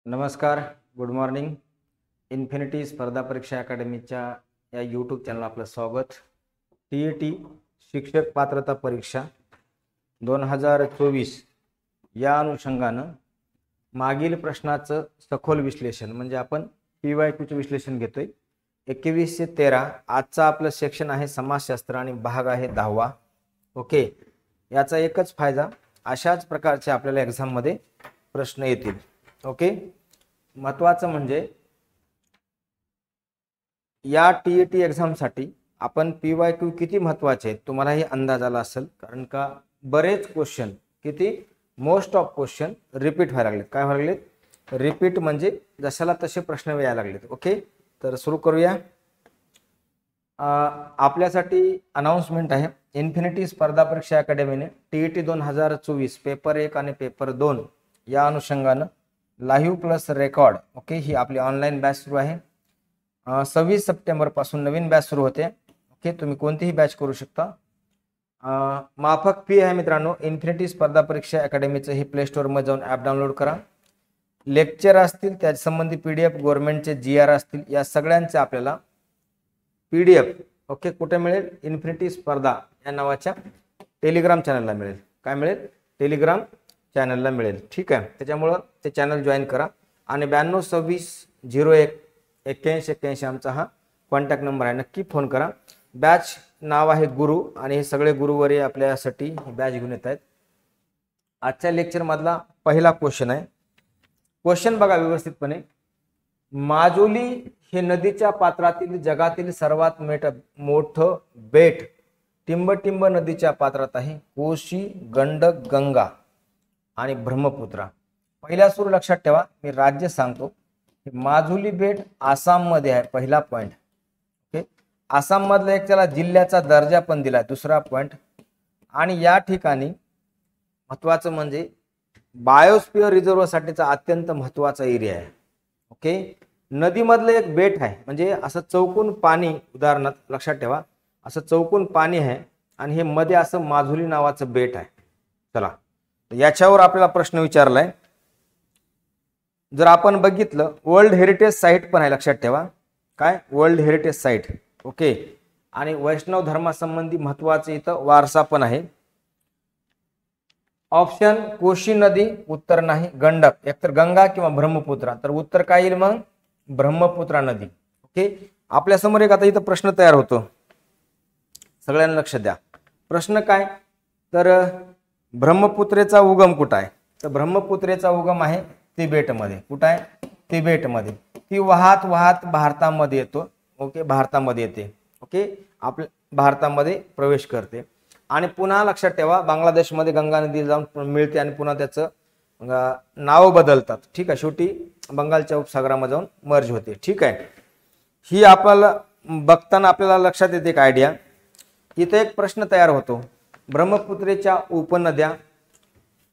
नमस्कार, good morning. Infinity स्पर्धा परीक्षा अकॅडमीच्या या यूट्यूब चॅनल आपलं स्वागत. TET शिक्षक पात्रता परीक्षा 2024 या अनुषंगानं मागील प्रश्नाचं सखोल विश्लेषण म्हणजे आपण PYQचं विश्लेषण घेतोय. 21 ते 13 आजचा आपलं सेक्शन आहे समाजशास्त्र आणि भाग आहे 10वा. ओके, याचा एकच फायदा, अशाच प्रकारचे आपल्याला एक्झाममध्ये प्रश्न येतील. ओके, महत्त्वाचं म्हणजे या TET एक्झामसाठी आपण PYQ किती महत्त्वाचे आहेत तुम्हालाही अंदाज आला असेल, कारण का बरेच क्वेश्चन किती मोस्ट ऑफ क्वेश्चन रिपीट व्हायला लागलेत. काय व्हायला लागलेत? रिपीट म्हणजे जशाला तसे प्रश्न यायला लागलेत. ओके, तर सुरू करूया. आपल्यासाठी अनाउन्समेंट आहे. इन्फिनिटी स्पर्धा परीक्षा अकॅडमीने TET 2024 पेपर 1 आणि पेपर 2 या अनुषंगानं लाईव्ह प्लस रेकॉर्ड ओके ही आपली ऑनलाईन बॅच सुरू आहे. 26 सप्टेंबर पासून नवीन बॅच सुरू होते. ओके, तुम्ही कोणतीही बॅच करू शकता. माफक फी आहे मित्रांनो. इन्फिनिटी स्पर्धा परीक्षा अकॅडमीचं हे प्ले स्टोअरमध्ये जाऊन ॲप डाउनलोड करा. लेक्चर असतील, त्या संबंधी PDF, गव्हर्नमेंटचे GR असतील, या सगळ्यांचे आपल्याला PDF ओके कुठे मिळेल? इन्फिनिटी स्पर्धा या नावाच्या टेलिग्राम चॅनलला मिळेल. काय मिळेल? टेलिग्राम चॅनलला मिळेल. ठीक आहे, त्याच्यामुळं ते चॅनल जॉईन करा. आणि 9226018181 आमचा हा कॉन्टॅक्ट नंबर आहे. नक्की फोन करा. बॅच नाव आहे गुरु आणि हे सगळे गुरुवरी आपल्यासाठी बॅच घेऊन येत आहेत. आजच्या लेक्चरमधला पहिला क्वेश्चन आहे. क्वेश्चन बघा व्यवस्थितपणे. माजुली हे नदीच्या पात्रातील जगातील सर्वात मोठं बेट टिंबटिंब नदीच्या पात्रात आहे. कोशी, गंडक, गंगा आणि ब्रह्मपुत्रा. पहिला सूर लक्षात ठेवा, मी राज्य सांगतो. माजुली बेट आसाम मध्ये आहे. पहिला पॉइंट. ओके, आसाम मधला एक त्याला जिल्ह्याचा दर्जा पण दिला. दुसरा पॉइंट. आणि या ठिकाणी महत्वाचं म्हणजे बायोस्फिअर रिझर्व साठीचा अत्यंत महत्वाचा एरिया आहे. ओके, नदीमधलं एक बेट आहे, म्हणजे असं चौकून पाणी, उदाहरणार्थ लक्षात ठेवा, असं चौकून पाणी आहे आणि हे मध्ये असं माजुली नावाचं बेट आहे. चला, याच्यावर आपल्याला प्रश्न विचारलाय. जर आपण बघितलं, वर्ल्ड हेरिटेज साईट पण आहे. लक्षात ठेवा, काय? World heritage site. ओके, आणि वैष्णव धर्मासंबंधी महत्वाचं इथं वारसा पण आहे. ऑप्शन कोशी नदी उत्तर नाही, गंडक एकतर गंगा किंवा ब्रह्मपुत्रा. तर उत्तर काय येईल मग? ब्रह्मपुत्रा नदी. ओके, आपल्या समोर एक आता इथं प्रश्न तयार होतो. सगळ्यांना लक्ष द्या. प्रश्न काय? तर ब्रह्मपुत्रेचा उगम कुठं आहे? तर ब्रह्मपुत्रेचा उगम आहे तिबेटमध्ये. कुठं आहे? तिबेटमध्ये. ती वाहत वाहत भारतामध्ये येतो. ओके, भारतामध्ये येते. ओके, आपल्या भारतामध्ये प्रवेश करते आणि पुन्हा लक्षात ठेवा, बांगलादेशमध्ये गंगा नदी जाऊन मिळते आणि पुन्हा त्याचं नाव बदलतात. ठीक आहे, शेवटी बंगालच्या उपसागरामध्ये जाऊन मर्ज होते. ठीक आहे, ही आपल्याला बघताना आपल्याला लक्षात येते एक आयडिया. इथे एक प्रश्न तयार होतो. ब्रह्मपुत्रेच्या उपनद्या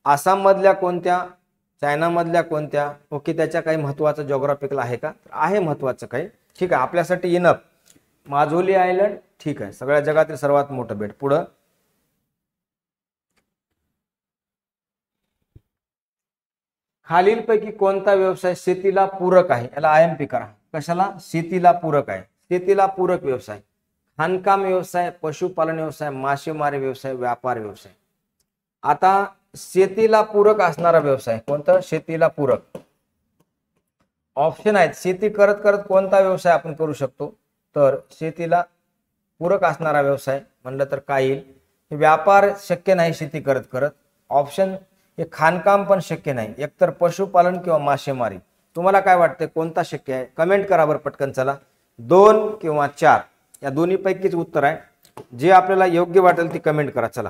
आसाम मधल्या कोणत्या, चायना मधल्या कोणत्या? ओके, त्याच्या काही महत्वाचं जॉग्राफिकल आहे का? आहे महत्वाचं काही. ठीक आहे, आपल्यासाठी इनफ. माजुली आयलंड. ठीक आहे, सगळ्या जगातील सर्वात मोठं बेट. पुढं खालीलपैकी कोणता व्यवसाय शेतीला पूरक आहे? याला IMP करा. कशाला? शेतीला पूरक आहे. शेतीला पूरक व्यवसाय: खाणकाम व्यवसाय, पशुपालन व्यवसाय, मासेमारी व्यवसाय, व्यापार व्यवसाय. आता शेतीला पूरक असणारा व्यवसाय कोणता? शेतीला पूरक ऑप्शन आहेत. शेती करत करत कोणता व्यवसाय आपण करू शकतो? तर शेतीला पूरक असणारा व्यवसाय म्हणलं तर काय येईल? व्यापार शक्य नाही शेती करत करत. ऑप्शन हे खाणकाम पण शक्य नाही. एकतर पशुपालन किंवा मासेमारी. तुम्हाला काय वाटतं कोणता शक्य आहे? कमेंट करा बरं पटकन. चला, 2 किंवा 4 या दोन्ही पैकीच उत्तर आहे. जे आपल्याला योग्य वाटेल ती कमेंट करा. चला,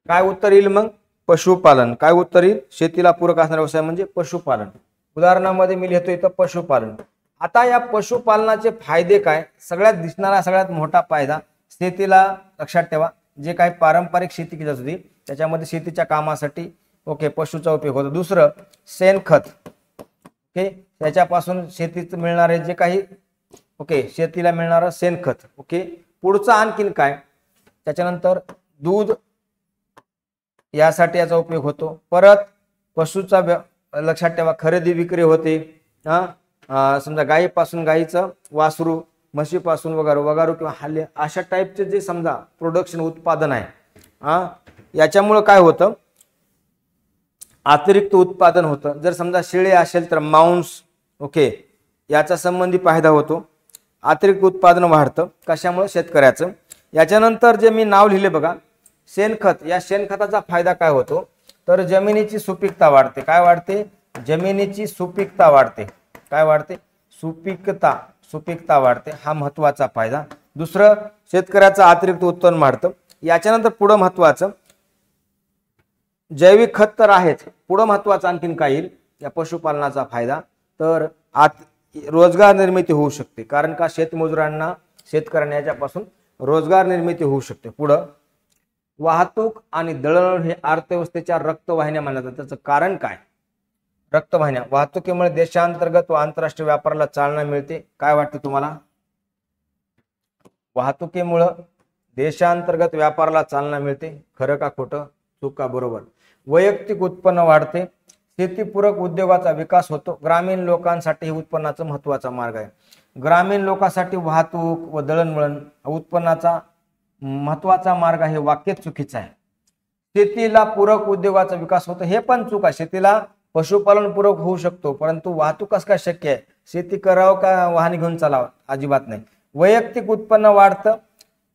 काय उत्तर येईल मग? पशुपालन. काय उत्तर येईल? शेतीला पूरक असणारा व्यवसाय म्हणजे पशुपालन. उदाहरणामध्ये मी लिहितो इथं पशुपालन. आता या पशुपालनाचे फायदे काय? सगळ्यात दिसणारा सगळ्यात मोठा फायदा शेतीला लक्षात ठेवा, जे काही पारंपरिक शेती केली जात होती त्याच्यामध्ये शेतीच्या कामासाठी ओके पशुचा उपयोग होतो. दुसरं शेणखत. ओके, त्याच्यापासून शेतीत मिळणारे जे काही ओके शेतीला मिळणारं शेणखत. ओके, पुढचं आणखीन काय? त्याच्यानंतर दूध यासाठी याचा उपयोग होतो. परत पशुचा लक्षात ठेवा खरेदी विक्री होते. समजा गायीपासून गायीचं वासरू, म्हशीपासून वगारू, वगारू किंवा हल्ले, अशा टाईपचे जे समजा प्रोडक्शन उत्पादन आहे, याच्यामुळं काय होतं, अतिरिक्त उत्पादन होतं. जर समजा शेळी असेल तर मांस, ओके, याचा संबंधी फायदा होतो. अतिरिक्त उत्पादन वाढतं. कशामुळे? शेतकऱ्याचं. याच्यानंतर जे मी नाव लिहिले बघा, शेणखत. या शेणखताचा फायदा काय होतो, तर जमिनीची सुपीकता वाढते. काय वाढते? जमिनीची सुपीकता वाढते. काय वाढते? सुपीकता वाढते. हा महत्वाचा फायदा. दुसरं, शेतकऱ्याचं अतिरिक्त उत्पन्न वाढतं. याच्यानंतर पुढं महत्वाचं, जैविक खत तर आहेच, पुढं महत्वाचं आणखीन काय येईल या पशुपालनाचा फायदा, तर रोजगार निर्मिती होऊ शकते. कारण का शेतमजुरांना, शेतकऱ्यांना याच्यापासून रोजगार निर्मिती होऊ शकते. पुढं, वाहतूक आणि दळणवळण हे अर्थव्यवस्थेच्या रक्तवाहिन्या मानल्या जातात. त्याचं कारण काय? रक्तवाहिन्या. वाहतुकीमुळे देशांतर्गत व आंतरराष्ट्रीय व्यापाराला चालना मिळते. काय वाटतं तुम्हाला? वाहतुकीमुळे देशांतर्गत व्यापाराला चालना मिळते. खरं का खोटं? चूक का बरोबर? वैयक्तिक उत्पन्न वाढते. शेतीपूरक उद्योगाचा विकास होतो. ग्रामीण लोकांसाठी उत्पन्नाचा महत्त्वाचा मार्ग आहे. ग्रामीण लोकांसाठी वाहतूक व दळणवळण उत्पन्नाचा महत्त्वाचा मार्ग आहे. वाक्य चुकीचं आहे. शेतीला पूरक उद्योगाचा विकास होतो, हे पण चूक आहे. शेतीला पशुपालन पूरक होऊ शकतो, परंतु वाहतूक कसं काय शक्य आहे? शेती करावं का वाहन घेऊन चालावं? अजिबात नाही. वैयक्तिक उत्पन्न वाढतं.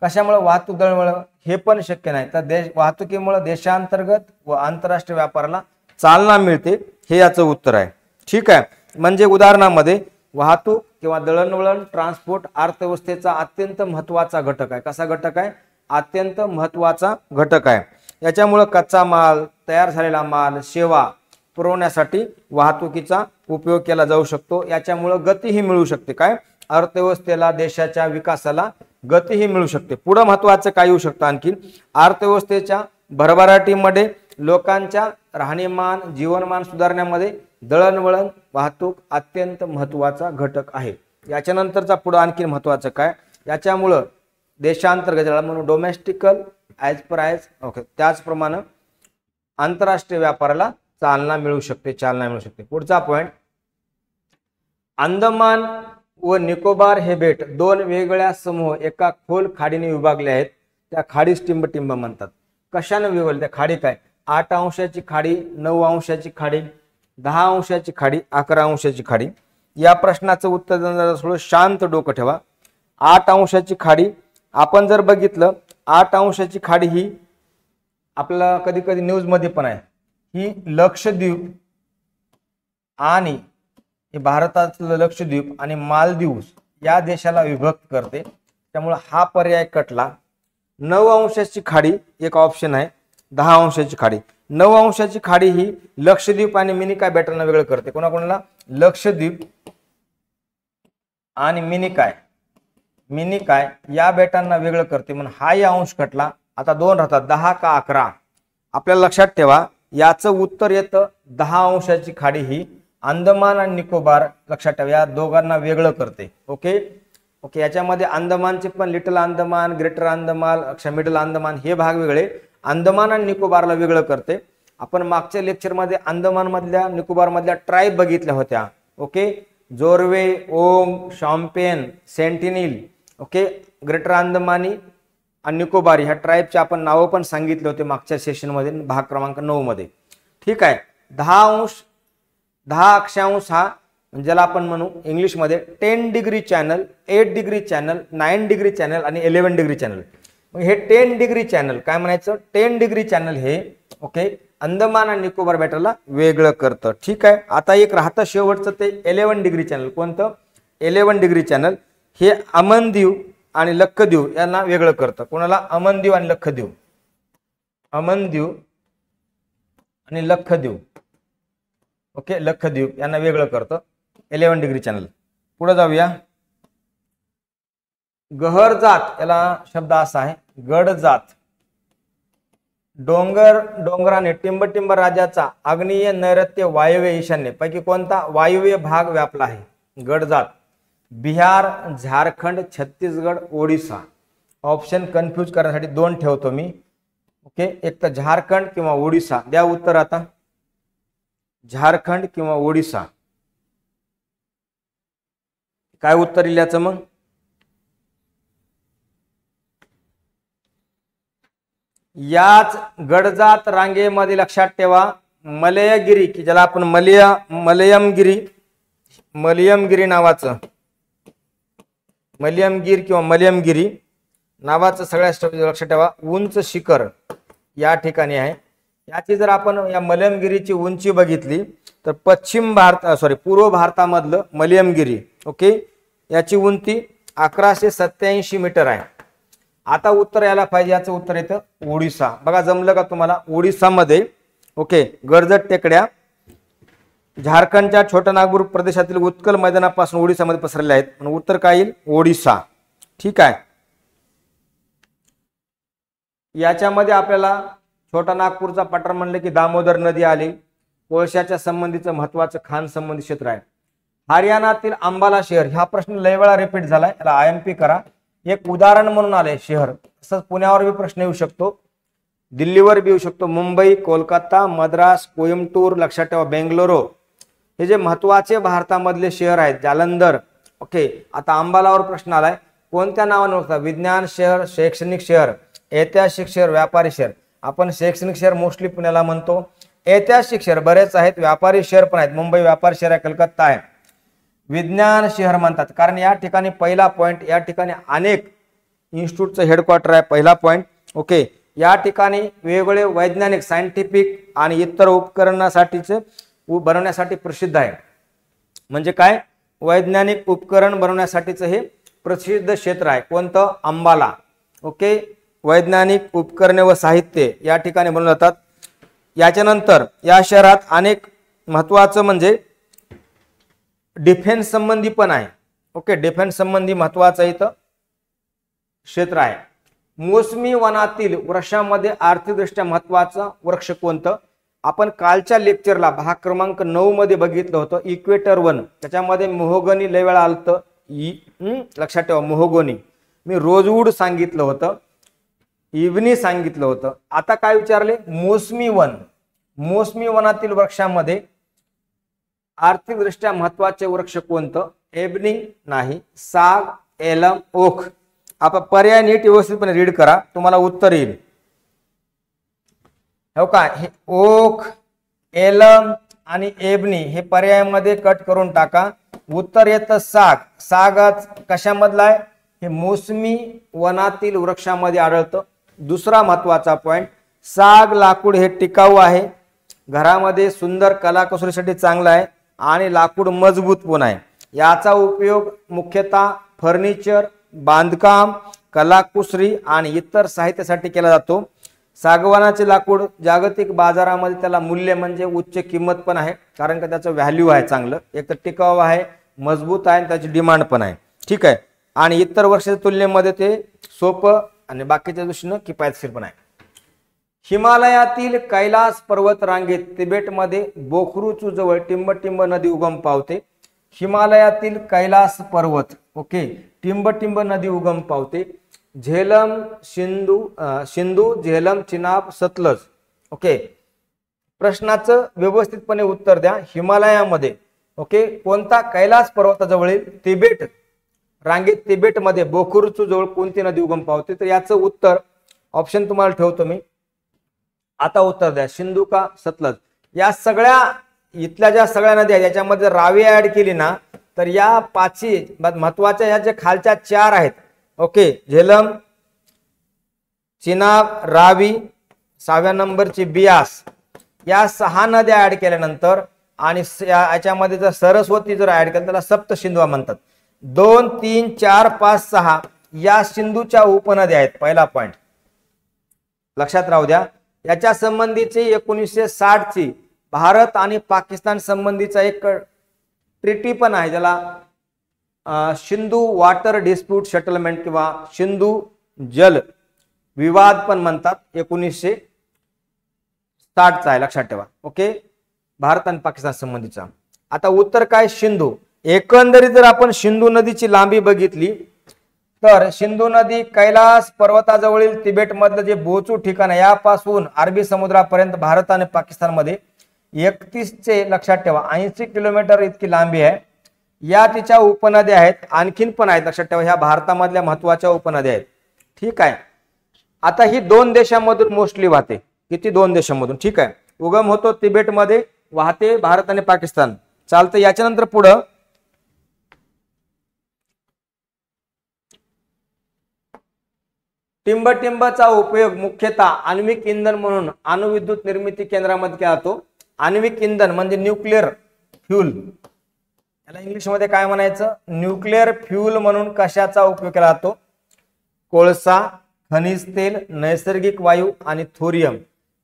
कशामुळे? वाहतूक दळणवळण, हे पण शक्य नाही. तर वाहतुकीमुळे देशांतर्गत व आंतरराष्ट्रीय व्यापाराला चालना मिळते. हे याचं उत्तर आहे. ठीक आहे. म्हणजे उदाहरणामध्ये वाहतूक किंवा दळणवळण, ट्रान्सपोर्ट अर्थव्यवस्थेचा अत्यंत महत्त्वाचा घटक आहे. कसा घटक आहे? अत्यंत महत्त्वाचा घटक आहे. याच्यामुळे कच्चा माल, तयार झालेला माल, सेवा पुरवण्यासाठी वाहतुकीचा उपयोग केला जाऊ शकतो. याच्यामुळे गतीही मिळू शकते. काय? अर्थव्यवस्थेला, देशाच्या विकासाला गतीही मिळू शकते. पुढे महत्त्वाचं काय येऊ शकतं आणखी? अर्थव्यवस्थेच्या भरभराटीमध्ये, लोकांच्या राहणीमान, जीवनमान सुधारण्यामध्ये दळणवळण, वाहतूक अत्यंत महत्त्वाचा घटक आहे. याच्यानंतरचा पुढे आणखी महत्त्वाचं काय? याच्यामुळं देशांतर्गत, ज्याला म्हणून domestic as per as, okay, त्याचप्रमाणे आंतरराष्ट्रीय व्यापाराला चालना मिळू शकते. पुढचा पॉइंट, अंदमान व निकोबार हे बेट दोन वेगवेगळ्या समूह एका खोल खाडीने विभागले आहेत. त्या खाडीस टिंब म्हणतात. कशाने विभागले त्या खाडी? काय? 8 अंशाची खाडी, 9 अंशाची खाडी, 10 अंशाची खाडी, 11 अंशाची खाडी. या प्रश्नाचं उत्तर देण्याचं थोडं शांत डोकं ठेवा. 8 अंशाची खाडी आपण जर बघितलं, 8 अंशाची खाडी ही आपल्याला कधी कधी न्यूज मध्ये पण आहे, ही लक्षद्वीप आणि भारतातलं लक्षद्वीप आणि मालदीव या देशाला विभक्त करते. त्यामुळे हा पर्याय कटला. 9 अंशाची खाडी एक ऑप्शन आहे. 10 अंशाची खाडी. 9 अंशाची खाडी ही लक्षद्वीप आणि मिनिकॉय बेटांना वेगळं करते. कोणाकोणाला? लक्षद्वीप आणि मिनिकॉय या बेटांना वेगळं करते. म्हणून हा या अंश कटला. आता 2 राहतात, 10 का 11. आपल्याला लक्षात ठेवा, याचं उत्तर येतं 10 अंशाची खाडी ही अंदमान आणि निकोबार, लक्षात ठेवा, या दोघांना वेगळं करते. ओके. याच्यामध्ये अंदमानचे पण little Andaman, greater Andaman, middle Andaman हे भाग वेगळे. अंदमान आणि निकोबारला वेगळं करते. आपण मागच्या लेक्चरमध्ये अंदमान मधल्या, निकोबार मधल्या ट्राईब बघितल्या होत्या. ओके. जोर्वे, ओंग, शॉम्पेन, सेंटिनील. ओके. ग्रेटर अंदमानी आणि निकोबारी ह्या ट्राईबचे आपण नावं पण सांगितले होते मागच्या सेशनमध्ये, भाग क्रमांक 9 मध्ये. ठीक आहे. 10 अंश, 10 अक्षांश हा ज्याला आपण म्हणू इंग्लिशमध्ये 10 degree channel, 8 degree channel, 9 degree channel आणि 11 डिग्री चॅनल. मग हे 10 डिग्री चॅनल काय म्हणायचं? 10 डिग्री चॅनल हे ओके अंदमान आणि निकोबार बेटाला वेगळं करतं. ठीक आहे. आता एक राहतं शेवटचं ते 11 डिग्री चॅनल. कोणतं? 11 डिग्री चॅनल हे अमनदीव आणि लक्षद्वीप यांना वेगळं करतं. कोणाला? अमनदीव आणि लक्षद्वीप. अमनदीव आणि लक्षद्वीप. ओके. लक्षद्वीप यांना वेगळं करतं 11 डिग्री चॅनल. पुढे जाऊया. गहरजात, याला शब्द असा आहे गडजात. डोंगराने टिंब राज्याचा आग्नेय, नैऋत्य, वायव्य, ईशान्य पैकी कोणता वायव्य भाग व्यापला आहे? गडजात. बिहार, झारखंड, छत्तीसगड, ओडिसा. ऑप्शन कन्फ्यूज करण्यासाठी 2 ठेवतो मी. ओके. एक तर झारखंड किंवा ओडिसा. द्या उत्तर आता. झारखंड किंवा ओडिसा? काय उत्तर येईल याचं मग? याच गडजात रांगेमध्ये लक्षात ठेवा मलयगिरी, की ज्याला आपण मलयमगिरी नावाचं, मलयमगिरी किंवा मलयमगिरी नावाचं सगळ्यात लक्षात ठेवा उंच शिखर या ठिकाणी आहे. याची जर आपण या मलयमगिरीची उंची बघितली तर पूर्व भारतामधलं मलयमगिरी, ओके, याची उंची 1187 मीटर आहे. आता उत्तर यायला पाहिजे, याचं उत्तर येतं ओडिसा. बघा जमलं का तुम्हाला? ओडिसामध्ये, ओके, गडजट टेकड्या झारखंडच्या छोटा नागपूर प्रदेशातील उत्कल मैदानापासून ओडिसामध्ये पसरलेल्या आहेत. म्हणून उत्तर काय येईल? ओडिसा. ठीक आहे. याच्यामध्ये आपल्याला छोटा नागपूरचा पठार म्हणले की दामोदर नदी आली. कोळशाच्या संबंधीचं महत्वाचं खान संबंधित क्षेत्र आहे. हरियाणातील अंबाला शहर, हा प्रश्न लय वेळा रिपीट झालाय, याला आयएमपी करा. एक उदाहरण म्हणून आले शहर. तसंच पुण्यावर बी प्रश्न येऊ शकतो, दिल्लीवर बी येऊ शकतो, मुंबई, कोलकाता, मद्रास, कोइंबतूर, लक्षात ठेवा बेंगलोरो, हे जे महत्वाचे भारतामधले शहर आहेत, जालंधर. ओके, आता अंबालावर प्रश्न आलाय, कोणत्या नावाने ओळखतात? विज्ञान शहर, शैक्षणिक शहर, ऐतिहासिक शहर, व्यापारी शहर. आपण शैक्षणिक शहर मोस्टली पुण्याला म्हणतो. ऐतिहासिक शहर बरेच आहेत, व्यापारी शहर पण आहेत, मुंबई व्यापारी शहर आहे, कलकत्ता आहे. विज्ञान शहर म्हणतात कारण या ठिकाणी पहिला पॉइंट, या ठिकाणी अनेक इन्स्टिट्यूटचं हेडक्वार्टर आहे. पहिला पॉइंट, ओके, या ठिकाणी वेगवेगळे वैज्ञानिक, सायंटिफिक आणि इतर उपकरणासाठीचे बनवण्यासाठी प्रसिद्ध आहे. म्हणजे काय? वैज्ञानिक उपकरण बनवण्यासाठीचं हे प्रसिद्ध क्षेत्र आहे. कोणतं? अंबाला. ओके, वैज्ञानिक उपकरणे व साहित्य या ठिकाणी बनवले जातात. याच्यानंतर या शहरात अनेक महत्वाचं म्हणजे डिफेन्स संबंधी पण आहे. ओके, डिफेन्स संबंधी महत्वाचं इथं क्षेत्र आहे. मोसमी वनातील वृक्षांमध्ये आर्थिकदृष्ट्या महत्वाचं वृक्ष कोणतं? आपण कालच्या लेक्चरला भाग क्रमांक 9 मध्ये बघितलं होतं इक्वेटर वन. त्याच्यामध्ये मोहगनी लय वेळा आलतं. लक्षात ठेवा मोहगनी. मी रोजवूड सांगितलं होतं, इवनी सांगितलं होतं. आता काय विचारले? मोसमी वन. मोसमी वनातील वृक्षांमध्ये आर्थिकदृष्ट्या महत्वाचे वृक्ष कोणतं? एबनी नाही, साग, एलम, ओक. आपण पर्याय नीट व्यवस्थितपणे रीड करा, तुम्हाला उत्तर येईल. हो का? हे ओक, एलम आणि एबनी हे पर्यायामध्ये कट करून टाका. उत्तर येतं साग. सागच कशामधला आहे? हे मोसमी वनातील वृक्षामध्ये आढळतं. दुसरा महत्वाचा पॉइंट, साग लाकूड हे टिकाऊ आहे, घरामध्ये सुंदर कलाकुसरीसाठी चांगलं आहे आणि लाकूड मजबूत पण आहे. याचा उपयोग मुख्यतः फर्निचर, बांधकाम, कलाकुसरी आणि इतर साहित्यासाठी केला जातो. सागवानाचे लाकूड जागतिक बाजारामध्ये त्याला मूल्य म्हणजे उच्च किंमत पण आहे, कारण का त्याचं व्हॅल्यू आहे चांगलं. एक तर टिकाऊ आहे, मजबूत आहे, त्याची डिमांड पण आहे. ठीक आहे. आणि इतर वर्षाच्या तुलनेमध्ये ते सोपं आणि बाकीच्या दृष्टीनं किफायतशीर पण आहे. हिमालयातील कैलास पर्वत रांगेत तिबेटमध्ये बोखरूचू जवळ टिंबटिंब नदी उगम पावते. हिमालयातील कैलास पर्वत, ओके, टिंबटिंब नदी उगम पावते. झेलम, सिंधू, झेलम, चिनाब, सतलज. ओके, प्रश्नाचं व्यवस्थितपणे उत्तर द्या. हिमालयामध्ये, ओके, कोणता कैलास पर्वताजवळील तिबेट रांगेत तिबेटमध्ये बोखरूचू जवळ कोणती नदी उगम पावते? तर याचं उत्तर ऑप्शन तुम्हाला ठेवतो मी. आता उत्तर द्या, सिंधू का सतलज? या सगळ्या इथल्या ज्या सगळ्या नद्या याच्यामध्ये रावी ऍड केली ना तर या पाचही महत्वाच्या, या ज्या खालच्या 4 आहेत, ओके, झेलम, चिनाब, रावी, 6व्या नंबरची बियास, या 6 नद्या ऍड केल्यानंतर आणि याच्यामध्ये जर सरस्वती जर ऍड केलं त्याला सप्त सिंधू म्हणतात. 2, 3, 4, 5, 6 या सिंधूच्या उपनद्या आहेत. पहिला पॉइंट लक्षात राहू द्या. याच्या संबंधीची 1960 ची भारत आणि पाकिस्तान संबंधीचा एक ट्रिटी पण आहे, ज्याला सिंधू वॉटर डिस्प्यूट सेटलमेंट किंवा सिंधू जल विवाद पण म्हणतात. 1960 चा आहे, लक्षात ठेवा. ओके, भारत आणि पाकिस्तान संबंधीचा. आता उत्तर काय? सिंधू. एकंदरीत जर आपण सिंधू नदीची लांबी बघितली तर सिंधू नदी कैलास पर्वताजवळील तिबेट मधलं जे बोचू ठिकाण आहे यापासून अरबी समुद्रापर्यंत भारत आणि पाकिस्तानमध्ये 31चे लक्षात ठेवा 80 किलोमीटर इतकी लांबी आहे. या तिच्या उपनद्या आहेत, आणखीन पण आहेत लक्षात ठेवा. ह्या भारतामधल्या महत्वाच्या उपनद्या आहेत. ठीक आहे. आता ही 2 देशांमधून मोस्टली वाहते. किती? 2 देशांमधून. ठीक आहे. उगम होतो तिबेटमध्ये, वाहते भारत आणि पाकिस्तान. चालतं. याच्यानंतर पुढं टिंबटिंबचा उपयोग मुख्यतः आण्विक इंधन म्हणून अणुविद्युत निर्मिती केंद्रामध्ये केला जातो. आण्विक इंधन म्हणजे न्यूक्लिअर फ्यूल, याला इंग्लिश मध्ये काय म्हणायचं? न्यूक्लिअर फ्यूल म्हणून कशाचा उपयोग केला जातो? कोळसा, खनिज तेल, नैसर्गिक वायू आणि थोरियम.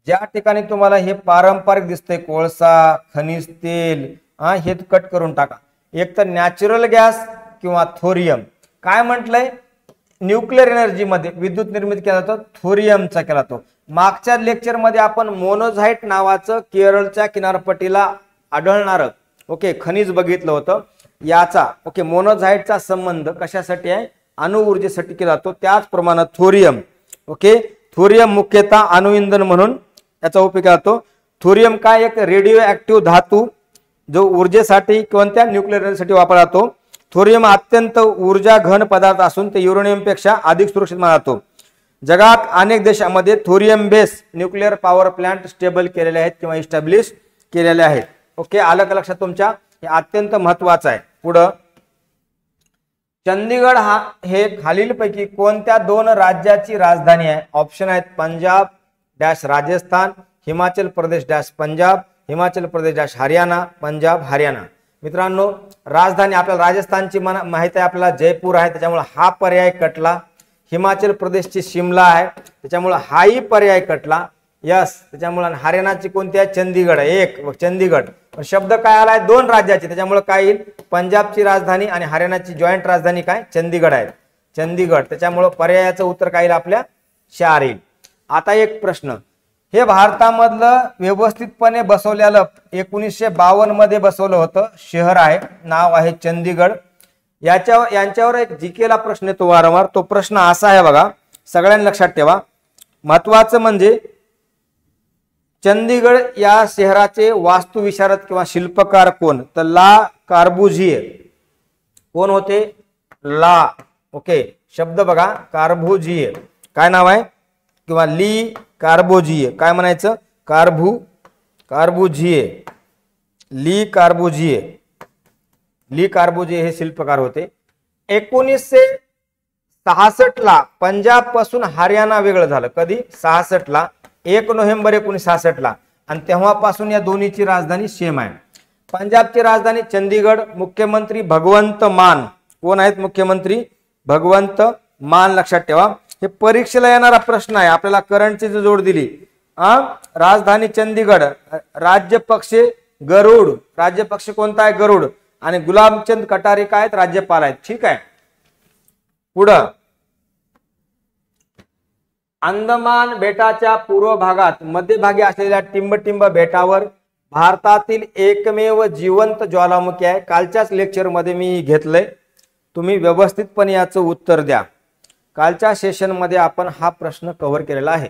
ज्या ठिकाणी तुम्हाला हे पारंपरिक दिसतंय कोळसा, खनिज तेल, हे कट करून टाका. एक तर नॅचरल गॅस किंवा थोरियम. काय म्हटलंय? न्यूक्लिअर एनर्जी मध्ये विद्युत निर्मिती केला जातो, थोरियमचा केला जातो. मागच्या लेक्चर मध्ये आपण मोनोझाईट नावाचं केरळच्या किनारपट्टीला आढळणारं खनिज बघितलं होतं. याचा मोनोझाईटचा संबंध कशासाठी आहे? अणु ऊर्जेसाठी केला जातो. त्याचप्रमाणे थोरियम थोरियम मुख्यतः अणु इंधन म्हणून याचा उपयोग केला जातो. थोरियम काय? एक रेडिओ ऍक्टिव्ह धातू जो ऊर्जेसाठी कोणत्या न्यूक्लिअर एनर्जीसाठी वापरला जातो. थोरियम अत्यंत ऊर्जा घन पदार्थ असून ते युरेनियम पेक्षा अधिक सुरक्षित मानला जातो. जगात अनेक देशांमध्ये thorium base nuclear power plant stable केलेले आहेत किंवा इस्टॅब्लिश केलेले आहेत. आलं का लक्षात तुमच्या? हे अत्यंत महत्वाचं आहे. पुढं चंदीगड हे खालीलपैकी कोणत्या 2 राज्याची राजधानी आहे? ऑप्शन आहेत Punjab dash Rajasthan, Himachal Pradesh dash Punjab, Himachal Pradesh dash Haryana, Punjab Haryana. मित्रांनो, राजधानी आपल्याला राजस्थानची माहिती आहे, आपल्याला जयपूर आहे, त्याच्यामुळे हा पर्याय कटला. हिमाचल प्रदेशची शिमला आहे, त्याच्यामुळे हाही पर्याय कटला. यस, त्याच्यामुळे हरियाणाची कोणती आहे? चंदीगड आहे. एक चंदीगड. शब्द काय आलाय? 2 राज्याची, त्याच्यामुळे काय येईल? पंजाबची राजधानी आणि हरियाणाची जॉईंट राजधानी काय? चंदीगड आहे. चंदीगड. त्याच्यामुळे पर्यायाचं उत्तर काय येईल? आपल्या 4 येईल. आता एक प्रश्न, हे भारतामधलं व्यवस्थितपणे बसवलेलं 1952 मध्ये बसवलं होतं शहर आहे, नाव आहे चंदीगड. यांच्यावर एक जीकेला प्रश्न येतो वारंवार. तो प्रश्न असा आहे बघा, सगळ्यांनी लक्षात ठेवा. महत्वाचं म्हणजे चंदीगड या शहराचे वास्तुविशारद किंवा शिल्पकार कोण? तर ला कार्बुझिये. कोण होते? ला. शब्द बघा, कार्बुझिये. काय नाव आहे? किंवा ली कार्बुझिये. काय म्हणायचं? कार्बुझिये. ली कार्बुझिये हे शिल्पकार होते. 1966 ला पंजाब पासून हरियाणा वेगळं झालं. कधी? 66 ला, 1 नोव्हेंबर 1966 ला. आणि तेव्हापासून या दोन्हीची राजधानी सेम आहे. पंजाबची राजधानी चंदीगड. मुख्यमंत्री भगवंत मान. कोण आहेत मुख्यमंत्री? भगवंत मान. लक्षात ठेवा. हे परीक्षेला येणारा प्रश्न आहे. आपल्याला करंटची जोड दिली. राजधानी चंदीगड, राज्य पक्ष गरुड. राज्य पक्ष कोणता आहे? गरुड. आणि गुलाबचंद कटारी काय आहेत? राज्यपाल आहेत. ठीक आहे. पुढं अंदमान बेटाच्या पूर्व भागात मध्यभागी असलेल्या टिंबटिंब बेटावर भारतातील एकमेव जिवंत ज्वालामुखी आहे. कालच्याच लेक्चर मध्ये मी घेतलंय, तुम्ही व्यवस्थितपणे याचं उत्तर द्या. कालच्या सेशन मध्ये आपण हा प्रश्न कव्हर केलेला आहे.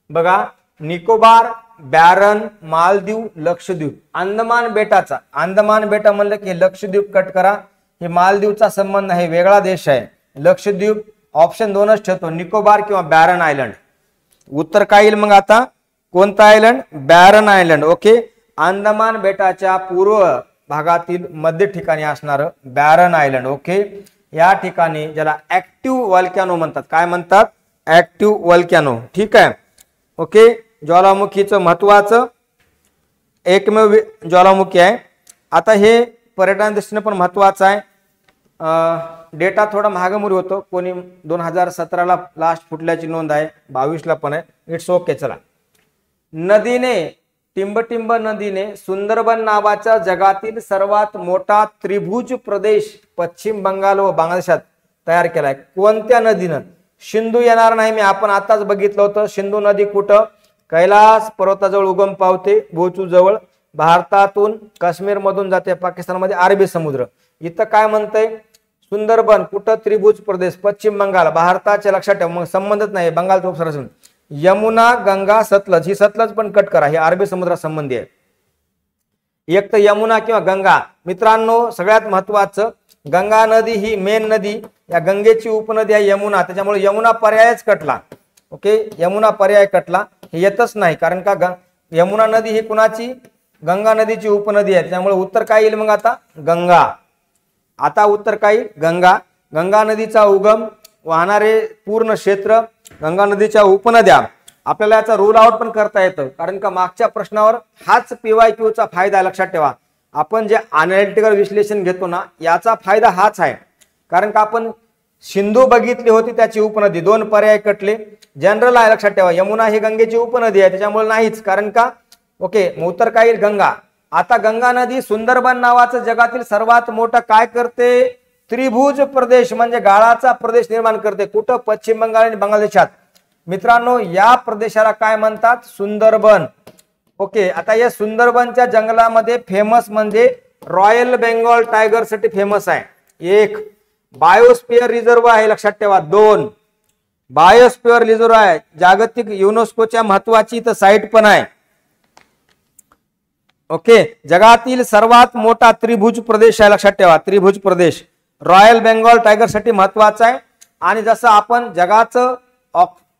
बघा, निकोबार, बॅरन, मालदीव, लक्षद्वीप. अंदमान बेटाचा, अंदमान बेटा म्हणलं की लक्षद्वीप कट करा. हे मालदीवचा संबंध आहे, वेगळा देश आहे. लक्षद्वीप ऑप्शन 2च ठेवतो, निकोबार किंवा बॅरन आयलंड. उत्तर काय येईल मग आता? कोणता आयलंड? Baron island. अंदमान बेटाच्या पूर्व भागातील मध्य ठिकाणी असणारं बॅरन आयलंड. या ठिकाणी ज्याला ऍक्टिव्ह वॉल्कॅनो म्हणतात. काय म्हणतात? ऍक्टिव्ह वॉल्कॅनो. ठीक आहे. ज्वालामुखीचं महत्वाचं एकमेव ज्वालामुखी आहे. आता हे पर्यटन दृष्टीने पण महत्वाचं आहे. डेटा थोडा महागमुरी होतो. कोणी 2017 ला लास्ट फुटल्याची नोंद आहे, 22 ला पण आहे. It's okay. चला, नदीने टिंबटिंब नदीने सुंदरबन नावाचा जगातील सर्वात मोठा त्रिभुज प्रदेश पश्चिम बंगाल व बांगलादेशात तयार केलाय. कोणत्या नदीनं? सिंधू येणार नाही, मी आपण आताच बघितलं होतं. सिंधू नदी कुठं? कैलास पर्वताजवळ उगम पावते, भोचू जवळ. भारतातून काश्मीर मधून जाते पाकिस्तानमध्ये अरबी समुद्र. इथं काय म्हणतंय? सुंदरबन कुठं? त्रिभुज प्रदेश पश्चिम बंगाल. भारताच्या लक्षात ठेवा, मग संबंधच नाही. बंगालचा उपसागर. यमुना, गंगा, सतलज. ही सतलज पण कट करा, हे अरबी समुद्रा संबंधी आहे. एक तर यमुना किंवा गंगा. मित्रांनो सगळ्यात महत्वाचं, गंगा नदी ही मेन नदी, या गंगेची उपनदी आहे यमुना, त्याच्यामुळे यमुना पर्यायच कटला. ओके, यमुना पर्याय कटला, हे येतच नाही. कारण का यमुना नदी ही कुणाची, गंगा नदीची उपनदी आहे, त्यामुळे उत्तर काय येईल मग आता, गंगा. आता उत्तर काय येईल, गंगा. गंगा नदीचा उगम, वाहणारे पूर्ण क्षेत्र, गंगा नदीच्या उपनद्या. आपल्याला याचा रूल आउट पण करता येतं, कारण का मागच्या प्रश्नावर हाच PYQचा फायदा लक्षात ठेवा. आपण जे अनालिटिकल विश्लेषण घेतो ना, याचा फायदा हाच आहे. कारण का आपण सिंधू बघितली होती, त्याची उपनदी, 2 पर्याय कटले. जनरल आहे लक्षात ठेवा, यमुना ही गंगेची उपनदी आहे, त्याच्यामुळे नाहीच. कारण का ओके, मग उत्तर काय येईल, गंगा. आता गंगा नदी सुंदरबन नावाचं जगातील सर्वात मोठं काय करते, त्रिभुज प्रदेश म्हणजे गाळाचा प्रदेश निर्माण करते. कुठं, पश्चिम बंगाल आणि बांगलादेशात. मित्रांनो या प्रदेशाला काय म्हणतात, सुंदरबन. ओके, आता या सुंदरबनच्या जंगलामध्ये फेमस म्हणजे रॉयल बेंगॉल टायगर साठी फेमस आहे. 1 बायोस्फिअर रिझर्व आहे लक्षात ठेवा. 2 बायोस्फिअर रिझर्व आहे, जागतिक युनेस्कोच्या महत्वाची इथं साईट पण आहे. ओके, जगातील सर्वात मोठा त्रिभुज प्रदेश आहे लक्षात ठेवा, त्रिभुज प्रदेश. रॉयल बेंगॉल टायगर साठी महत्वाचा आहे. आणि जसं आपण जगाचं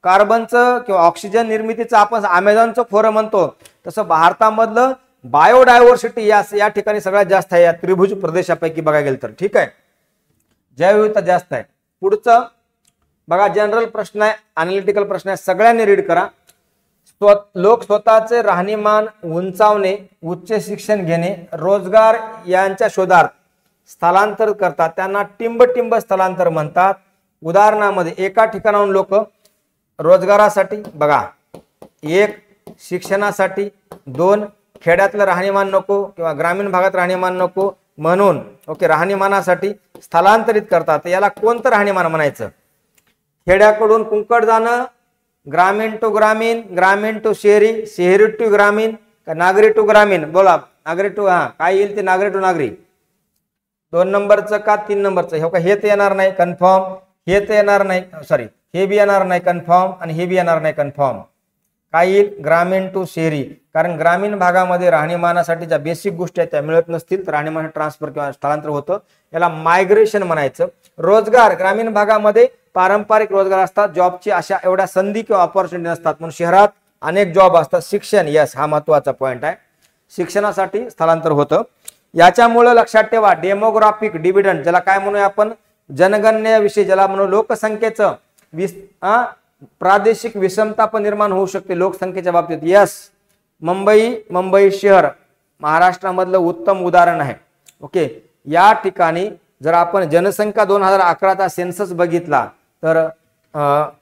कार्बनचं किंवा ऑक्सिजन निर्मितीचं आपण अमेझॉनचं खोरं म्हणतो, तसं भारतामधलं बायोडायव्हर्सिटी या ठिकाणी सगळ्यात जास्त आहे, या त्रिभुज प्रदेशापैकी बघायला गेलं तर. ठीक आहे, जैवविविधता जास्त आहे. पुढचं बघा, जनरल प्रश्न आहे, अनालिटिकल प्रश्न आहे, सगळ्यांनी रीड करा. लोक स्वतःचे राहणीमान उंचावणे, उच्च शिक्षण घेणे, रोजगार यांच्या शोधार्थ स्थलांतर करतात, त्यांना टिंब स्थलांतर म्हणतात. उदाहरणामध्ये एका ठिकाणाहून लोक रोजगारासाठी, बघा, 1 शिक्षणासाठी, 2 खेड्यातलं राहणीमान नको किंवा ग्रामीण भागात राहणीमान नको म्हणून ओके राहणीमानासाठी स्थलांतरित करतात. याला कोणतं राहणीमान म्हणायचं, खेड्याकडून कुंकड जाणं, ग्रामीण टू ग्रामीण, ग्रामीण टू शहरी, शहरी टू ग्रामीण, का नागरी टू ग्रामीण, बोला. नागरी टू, हा काय येईल ते, नागरी टू नागरी. 2 नंबरचं का 3 नंबरचं, हे का, हे तर येणार नाही कन्फर्म, हे तर येणार नाही, सॉरी हे बी येणार नाही कन्फर्म, आणि हे बी येणार नाही कन्फर्म. काय येईल, ग्रामीण टू शहरी. कारण ग्रामीण भागामध्ये राहणीमानासाठी ज्या बेसिक गोष्टी आहेत त्या मिळत नसतील तर राहणीमान ट्रान्सफर किंवा स्थलांतर होतं, याला मायग्रेशन म्हणायचं. रोजगार, ग्रामीण भागामध्ये पारंपरिक रोजगार असतात, जॉबची अशा एवढ्या संधी किंवा ऑपॉर्च्युनिटी नसतात, म्हणून शहरात अनेक जॉब असतात. शिक्षण, यस, हा महत्वाचा पॉइंट आहे, शिक्षणासाठी स्थलांतर होतं. याच्यामुळे लक्षात ठेवा, डेमोग्राफिक डिव्हिडंड ज्याला काय म्हणूया आपण, जनगणनेविषयी ज्याला म्हणून लोकसंख्येचं प्रादेशिक विषमता पण निर्माण होऊ शकते लोकसंख्येच्या बाबतीत. यस, मुंबई शहर महाराष्ट्रामधलं उत्तम उदाहरण आहे. ओके, या ठिकाणी जर आपण जनसंख्या 2011चा सेन्सस बघितला तर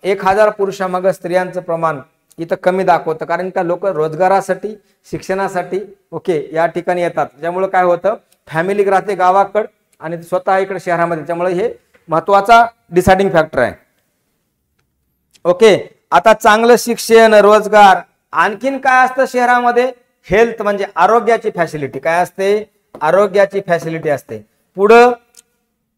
1000 पुरुषामागे स्त्रियांचं प्रमाण इथं कमी दाखवतं. कारण का लोक रोजगारासाठी, शिक्षणासाठी ओके या ठिकाणी येतात, त्यामुळे काय होतं, फॅमिली राहते गावाकडे आणि स्वतः इकडे शहरामध्ये, त्यामुळे हे महत्वाचा डिसाइडिंग फॅक्टर आहे. ओके, आता चांगलं शिक्षण, रोजगार, आणखीन काय असतं शहरामध्ये, हेल्थ म्हणजे आरोग्याची फॅसिलिटी. काय असते, आरोग्याची फॅसिलिटी असते. पुढं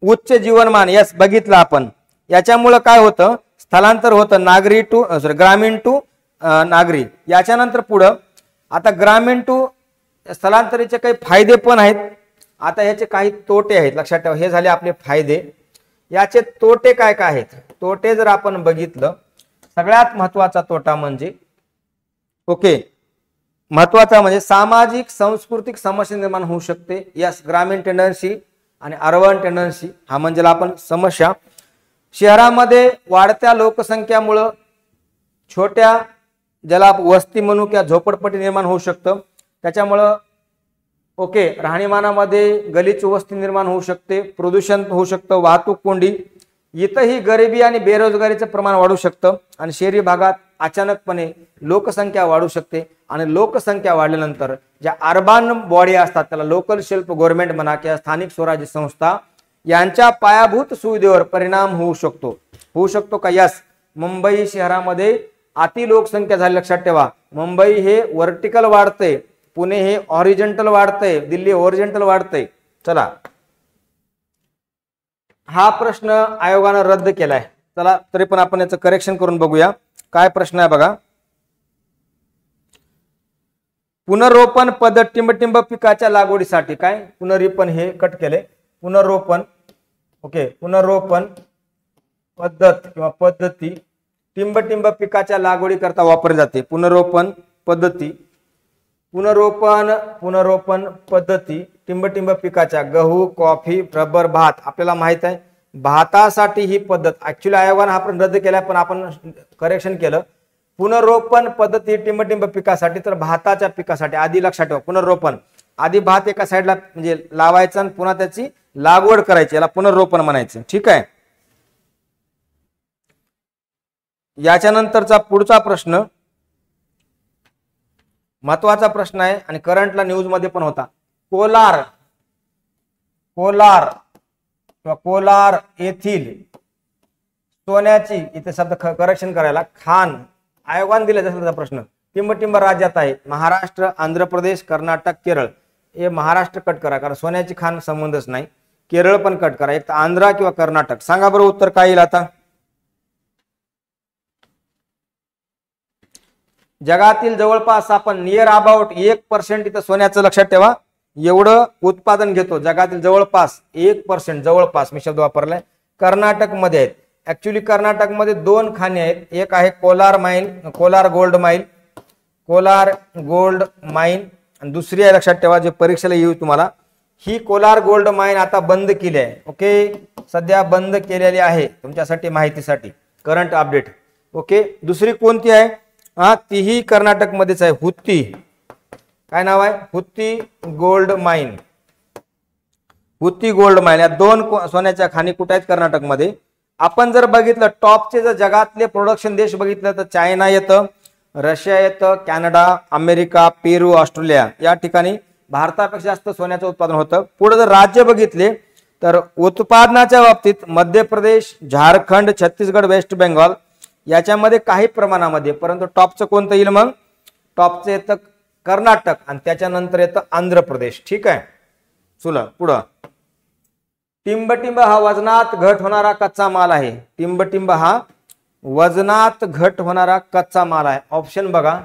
उच्च जीवनमान, यस बघितलं आपण. याच्यामुळे काय होतं, स्थलांतर होतं नागरी टू ग्रामीण टू नागरी. याच्यानंतर पुढं आता ग्रामीण टू स्थलांतरीचे काही फायदे पण आहेत, आता याचे काही तोटे आहेत लक्षात ठेवा. हे झाले आपले फायदे, याचे तोटे काय काय आहेत. तोटे जर आपण बघितलं, सगळ्यात महत्वाचा तोटा म्हणजे ओके महत्वाचा म्हणजे सामाजिक सांस्कृतिक समस्या निर्माण होऊ शकते. यस, ग्रामीण टेंडन्सी आणि अर्बन टेंडन्सी, हा म्हणजे आपण समस्या. शहरामध्ये वाढत्या लोकसंख्यामुळं छोट्या ज्याला वस्ती म्हणू किंवा झोपडपट्टी निर्माण होऊ शकतं, त्याच्यामुळं ओके राहणीमानामध्ये गलीच वस्ती निर्माण होऊ शकते, प्रदूषण होऊ शकतं, वाहतूक कोंडी, इथंही गरिबी आणि बेरोजगारीचं प्रमाण वाढू शकतं. आणि शहरी भागात अचानकपणे लोकसंख्या वाढू शकते, आणि लोकसंख्या वाढल्यानंतर ज्या अर्बन बॉडी असतात त्याला लोकल सेल्फ गव्हर्नमेंट म्हणा किंवा स्थानिक स्वराज्य संस्था यांच्या पायाभूत सुविधेवर परिणाम होऊ शकतो का. यस, मुंबई शहरामध्ये अति लोकसंख्या झाली लक्षात ठेवा. मुंबई हे व्हर्टिकल वाढते, पुणे हे हॉरिझॉन्टल वाढतंय, दिल्ली हॉरिझॉन्टल वाढतंय. चला, हा प्रश्न आयोगानं रद्द केलाय. चला तरी पण आपण याचं करेक्शन करून बघूया. काय प्रश्न आहे बघा, पुनरोपण पद्धत टिंबटिंब पिकाच्या लागवडीसाठी काय पुनरीपण हे कट केले पुनरोपण ओके पुनरोपण पद्धत किंवा पद्धती टिंबटिंब पिकाच्या लागवडी करता वापरली जाते पुनरोपण पद्धती पुनरोपण पद्धती टिंबटिंब पिकाच्या गहू कॉफी रबर भात आपल्याला माहित आहे भातासाठी ही पद्धत ऍक्च्युअली आयोगाने आपण रद्द केला पण आपण करेक्शन केलं पुनरोपण पद्धती टिंबटिंब पिकासाठी तर भाताच्या पिकासाठी आधी लक्षात ठेवा पुनरोपण आधी भात एका साईडला म्हणजे लावायचं आणि पुन्हा त्याची लागवड करायची याला पुनरोपण म्हणायचं ठीक आहे। याच्या नंतरचा पुढचा प्रश्न महत्वाचा प्रश्न आहे आणि करंटला न्यूज मध्ये पण होता कोलार येथील सोन्याची इथे शब्द करेक्शन करायला खान आयोगाने दिला त्याचा प्रश्न टिंबटिंब राज्यात आहे महाराष्ट्र आंध्र प्रदेश कर्नाटक केरळ हे महाराष्ट्र कट करा कारण सोन्याची खान संबंधच नाही केरळ पण कट करा एक तर आंध्र किंवा कर्नाटक सांगा बरं उत्तर काय येईल आता जगातील जवळपास आपण नियर अबाउट 1% इथं सोन्याचं लक्षात ठेवा एवढं उत्पादन घेतो जगातील जवळपास 1% जवळपास मी शब्द वापरलाय कर्नाटक मध्ये आहेत ऍक्च्युली कर्नाटक मध्ये 2 खाणी आहेत एक आहे कोलार गोल्ड माइन आणि दुसरी आहे लक्षात ठेवा जे परीक्षेला येऊ तुम्हाला ही कोलार गोल्ड माइन आता बंद केली आहे ओके सध्या बंद केलेली आहे तुमच्यासाठी माहितीसाठी करंट अपडेट ओके दुसरी कोणती आहे हा तीही कर्नाटक मध्येच आहे हुत्ती काय नाव आहे हुत्ती गोल्ड माइन या 2 सोन्याच्या खाणी कुठे आहेत कर्नाटक मध्ये आपण जर बघितलं टॉपचे जर जगातले प्रोडक्शन देश बघितलं तर चायना येतं रशिया येतं कॅनडा अमेरिका पेरू ऑस्ट्रेलिया या ठिकाणी भारतापेक्षा जास्त सोन्याचं उत्पादन होतं पुढे जर राज्य बघितले तर उत्पादनाच्या बाबतीत मध्य प्रदेश झारखंड छत्तीसगड वेस्ट बेंगॉल याच्यामध्ये काही प्रमाणामध्ये परंतु टॉपचं कोणतं येईल मग टॉपचं येतं कर्नाटक आणि त्याच्यानंतर येतं आंध्र प्रदेश ठीक आहे चला पुढं टिंबटिंब हा वजनात घट होणारा कच्चा माल आहे टिंबटिंब हा वजनात घट होणारा कच्चा माल आहे ऑप्शन बघा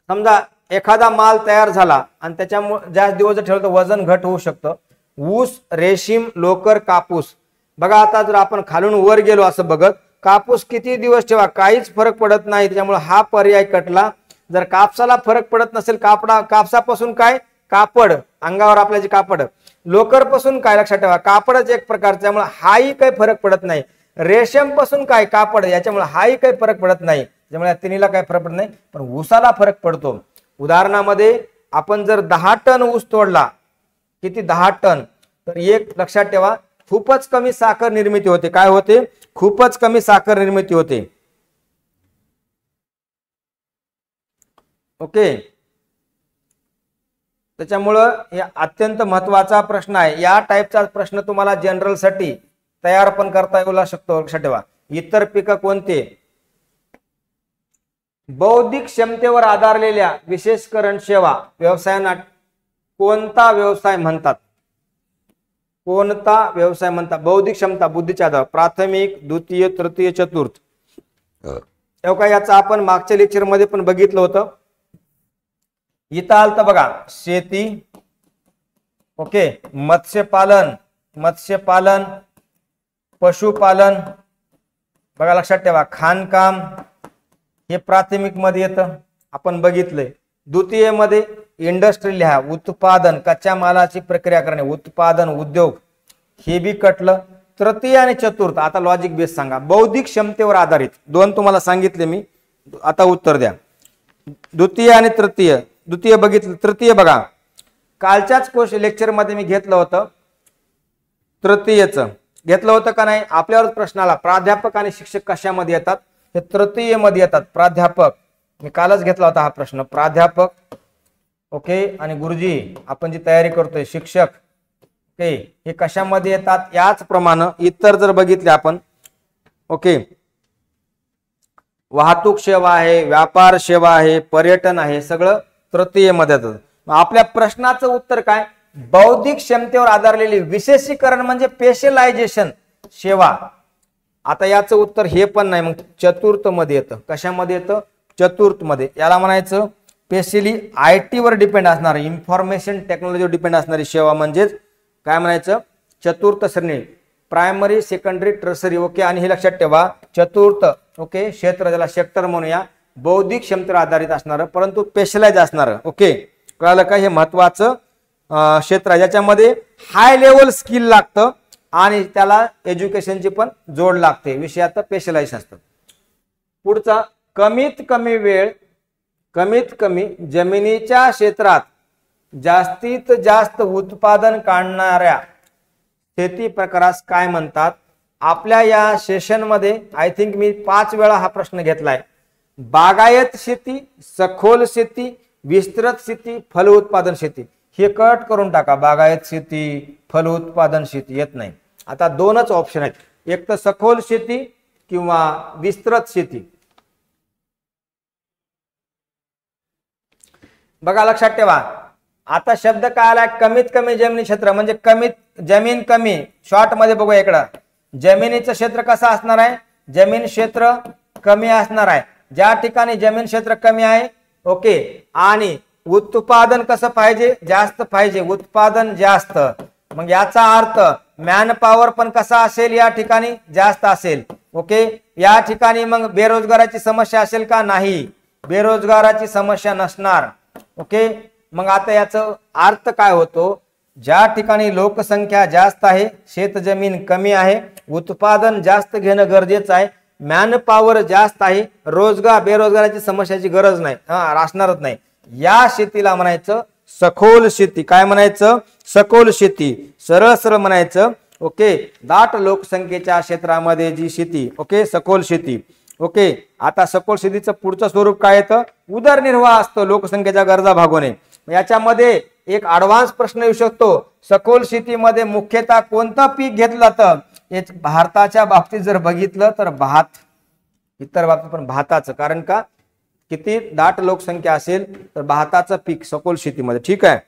समजा एखादा माल तयार झाला आणि त्याच्यामुळे जास्त दिवस ठेवलं तर वजन घट होऊ शकतं ऊस रेशीम लोकर कापूस बघा आता जर आपण खालून वर गेलो असं बघत कापूस किती दिवस ठेवा काहीच फरक पडत नाही त्याच्यामुळे हा पर्याय कटला जर कापसाला फरक पडत नसेल कापसापासून काय कापड अंगावर आपल्या जे कापड लोकर पासून काय लक्षात ठेवा कापडच एक प्रकारचं त्यामुळे हाही काही फरक पडत नाही रेशम पासून काय कापड याच्यामुळे हाही काही फरक पडत नाही त्यामुळे तिन्हीला काही फरक पडत नाही पण ऊसाला फरक पडतो उदाहरणामध्ये आपण जर 10 टन ऊस तोडला किती 10 टन तर एक लक्षात ठेवा खूपच कमी साखर निर्मिती होते काय होते खूपच कमी साखर निर्मिती होते ओके त्याच्यामुळं हे अत्यंत महत्वाचा प्रश्न आहे या टाईपचा प्रश्न तुम्हाला जनरल साठी तयार पण करता येऊ शकतो लक्षात ठेवा इतर पिकं कोणते बौद्धिक क्षमतेवर आधारलेल्या विशेषकरण सेवा व्यवसायांना कोणता व्यवसाय म्हणतात बौद्धिक क्षमता बुद्धीच्या आधार प्राथमिक द्वितीय तृतीय चतुर्थ याचा आपण मागच्या लेक्चर मध्ये पण बघितलं होतं इथं आलतं बघा शेती ओके मत्स्यपालन पशुपालन बघा लक्षात ठेवा खाणकाम हे प्राथमिक मध्ये येतं आपण बघितलंय द्वितीय मध्ये इंडस्ट्री लिहा उत्पादन कच्च्या मालाची प्रक्रिया करणे उत्पादन उद्योग हे बी कटलं तृतीय आणि चतुर्थ आता लॉजिक बेस सांगा बौद्धिक क्षमतेवर आधारित 2 तुम्हाला सांगितले मी आता उत्तर द्या द्वितीय आणि द्वितीय बघितलं तृतीय बघा कालच्याच लेक्चर मध्ये मी घेतलं होतं तृतीयचं घेतलं होतं का नाही आपल्यावर प्रश्न आला प्राध्यापक आणि शिक्षक कशामध्ये येतात हे तृतीय मध्ये येतात प्राध्यापक मी कालच घेतला होता हा प्रश्न प्राध्यापक ओके आणि गुरुजी आपण जी तयारी करतोय शिक्षक ओके हे कशामध्ये येतात याच प्रमाणे इतर जर बघितले आपण ओके वाहतूक सेवा आहे व्यापार सेवा आहे पर्यटन आहे सगळं तृतीय मध्ये येतं आपल्या प्रश्नाचं उत्तर काय बौद्धिक क्षमतेवर आधारलेली विशेषीकरण म्हणजे स्पेशलायझेशन सेवा आता याचं उत्तर हे पण नाही मग चतुर्थ मध्ये येतं कशामध्ये येतं चतुर्थ मध्ये याला म्हणायचं स्पेशली IT वर डिपेंड असणारी, इन्फॉर्मेशन टेक्नॉलॉजीवर डिपेंड असणारी सेवा म्हणजेच काय म्हणायचं, चतुर्थ श्रेणी, प्रायमरी, सेकंडरी, टर्सरी. ओके, आणि हे लक्षात ठेवा, चतुर्थ ओके क्षेत्र, ज्याला सेक्टर म्हणूया, बौद्धिक क्षमतेवर आधारित असणार परंतु स्पेशलाइज असणार. ओके, कळलं का, हे महत्वाचं क्षेत्र आहे ज्याच्यामध्ये हाय लेवल स्किल लागतं आणि त्याला एज्युकेशनची पण जोड लागते, विषयात स्पेशलाइज असतं. पुढचा, कमीत कमी वेळ, कमीत कमी जमिनीच्या क्षेत्रात जास्तीत जास्त उत्पादन काढणाऱ्या शेती प्रकारास काय म्हणतात. आपल्या या सेशन मध्ये आय थिंक मी 5 वेळा हा प्रश्न घेतलाय. बागायत शेती, सखोल शेती, विस्तृत शेती, फल उत्पादन शेती. हे कट करून टाका, बागायत शेती, फल उत्पादन शेती येत नाही. आता 2च ऑप्शन आहेत, एक तर सखोल शेती किंवा विस्तृत शेती. बघा लक्षात ठेवा, आता शब्द काय आला, कमीत कमी जमिनी क्षेत्र म्हणजे कमीत जमीन कमी. शॉर्ट मध्ये बघूया इकडं, जमिनीचं क्षेत्र कसं असणार आहे, जमीन क्षेत्र कमी असणार आहे. ज्या ठिकाणी जमीन क्षेत्र कमी आहे ओके, आणि उत्पादन कसं पाहिजे, जास्त पाहिजे, उत्पादन जास्त, मग याचा अर्थ मॅन पॉवर पण कसा असेल, या ठिकाणी जास्त असेल. ओके, या ठिकाणी मग बेरोजगाराची समस्या असेल का, नाही, बेरोजगाराची समस्या नसणार. ओके, मग आता याचा अर्थ काय होतो, ज्या ठिकाणी लोकसंख्या जास्त आहे, शेतजमीन कमी आहे, उत्पादन जास्त घेणं गरजेचं आहे, मॅन पॉवर जास्त आहे, रोजगार बेरोजगाराची समस्याची गरज नाही, असणारच नाही, या शेतीला म्हणायचं सखोल शेती. काय म्हणायचं, सखोल शेती. सरळ सरळ म्हणायचं ओके, दाट लोकसंख्येच्या क्षेत्रामध्ये जी शेती, ओके, सखोल शेती. ओके, आता सखोल शेतीचं पुढचं स्वरूप काय येतं, उदरनिर्वाह असतो, लोकसंख्येच्या गरजा भागवणे. याच्यामध्ये एक ऍडव्हान्स प्रश्न येऊ शकतो, सखोल शेतीमध्ये मुख्यतः कोणतं पीक घेतलं जातं. भारताच्या बाबतीत जर बघितलं तर भात, इतर बाबतीत पण भाताचं, कारण का किती दाट लोकसंख्या असेल तर भाताचं पीक सखोल शेतीमध्ये. ठीक आहे,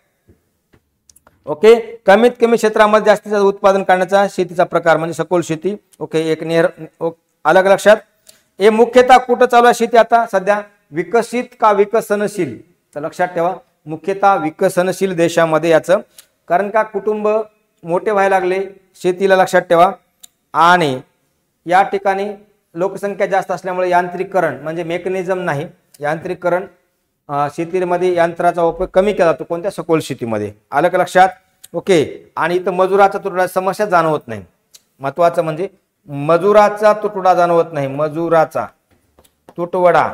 ओके, कमीत कमी क्षेत्रामध्ये जास्तीत जास्त उत्पादन करण्याचा शेतीचा प्रकार म्हणजे सखोल शेती. ओके, एक अलग लक्षात. हे मुख्यतः कुठं चालू आहे शेती आता सध्या, विकसित का विकसनशील, तर लक्षात ठेवा मुख्यतः विकसनशील देशामध्ये याचं, कारण का कुटुंब मोठे व्हायला लागले, शेतीला लक्षात ठेवा, आणि या ठिकाणी लोकसंख्या जास्त असल्यामुळे यांत्रिकीकरण म्हणजे मेकॅनिझम नाही, यांत्रिकीकरण शेतीमध्ये यंत्राचा उपयोग कमी केला जातो, कोणत्या सखोल शेतीमध्ये. आलं का लक्षात. ओके, आणि इथं मजुराचा तुटवडा समस्या जाणवत नाही, महत्वाचं म्हणजे मजुराचा तुटवडा जाणवत नाही, मजुराचा तुटवडा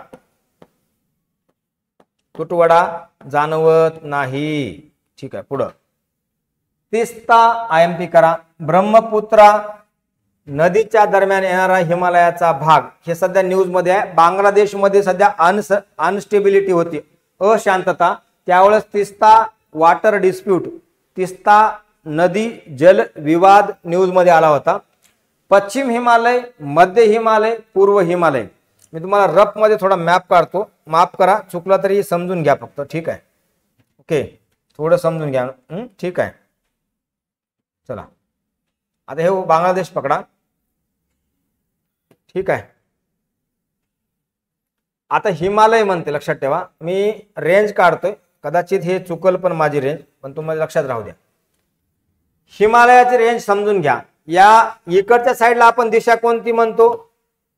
जाणवत नाही. ठीक आहे, पुढं तिस्ता IMP करा. ब्रह्मपुत्रा नदीच्या दरम्यान येणारा हिमालयाचा भाग, हे सध्या न्यूज मध्ये आहे. बांगलादेशमध्ये सध्या अनस्टेबिलिटी होती, अशांतता, त्यावेळेस तिस्ता वॉटर डिस्प्यूट, तिस्ता नदी जल विवाद न्यूज मध्ये आला होता. पश्चिम हिमालय, मध्य हिमालय, पूर्व हिमालय. मी तुम्हाला रफ मध्ये थोडा मॅप काढतो, माफ करा चुकला तरी समजून घ्या फक्त. ठीक आहे, ओके, थोडं समजून घ्या. ठीक आहे, चला आता हे बांगलादेश पकडा. ठीक आहे, आता हिमालय म्हणते, लक्षात ठेवा मी रेंज काढतोय, कदाचित हे चुकल पण माझी रेंज, पण तुम्हाला लक्षात राहू द्या. हिमालयाची रेंज समजून घ्या. या इकडच्या साईडला आपण दिशा कोणती म्हणतो,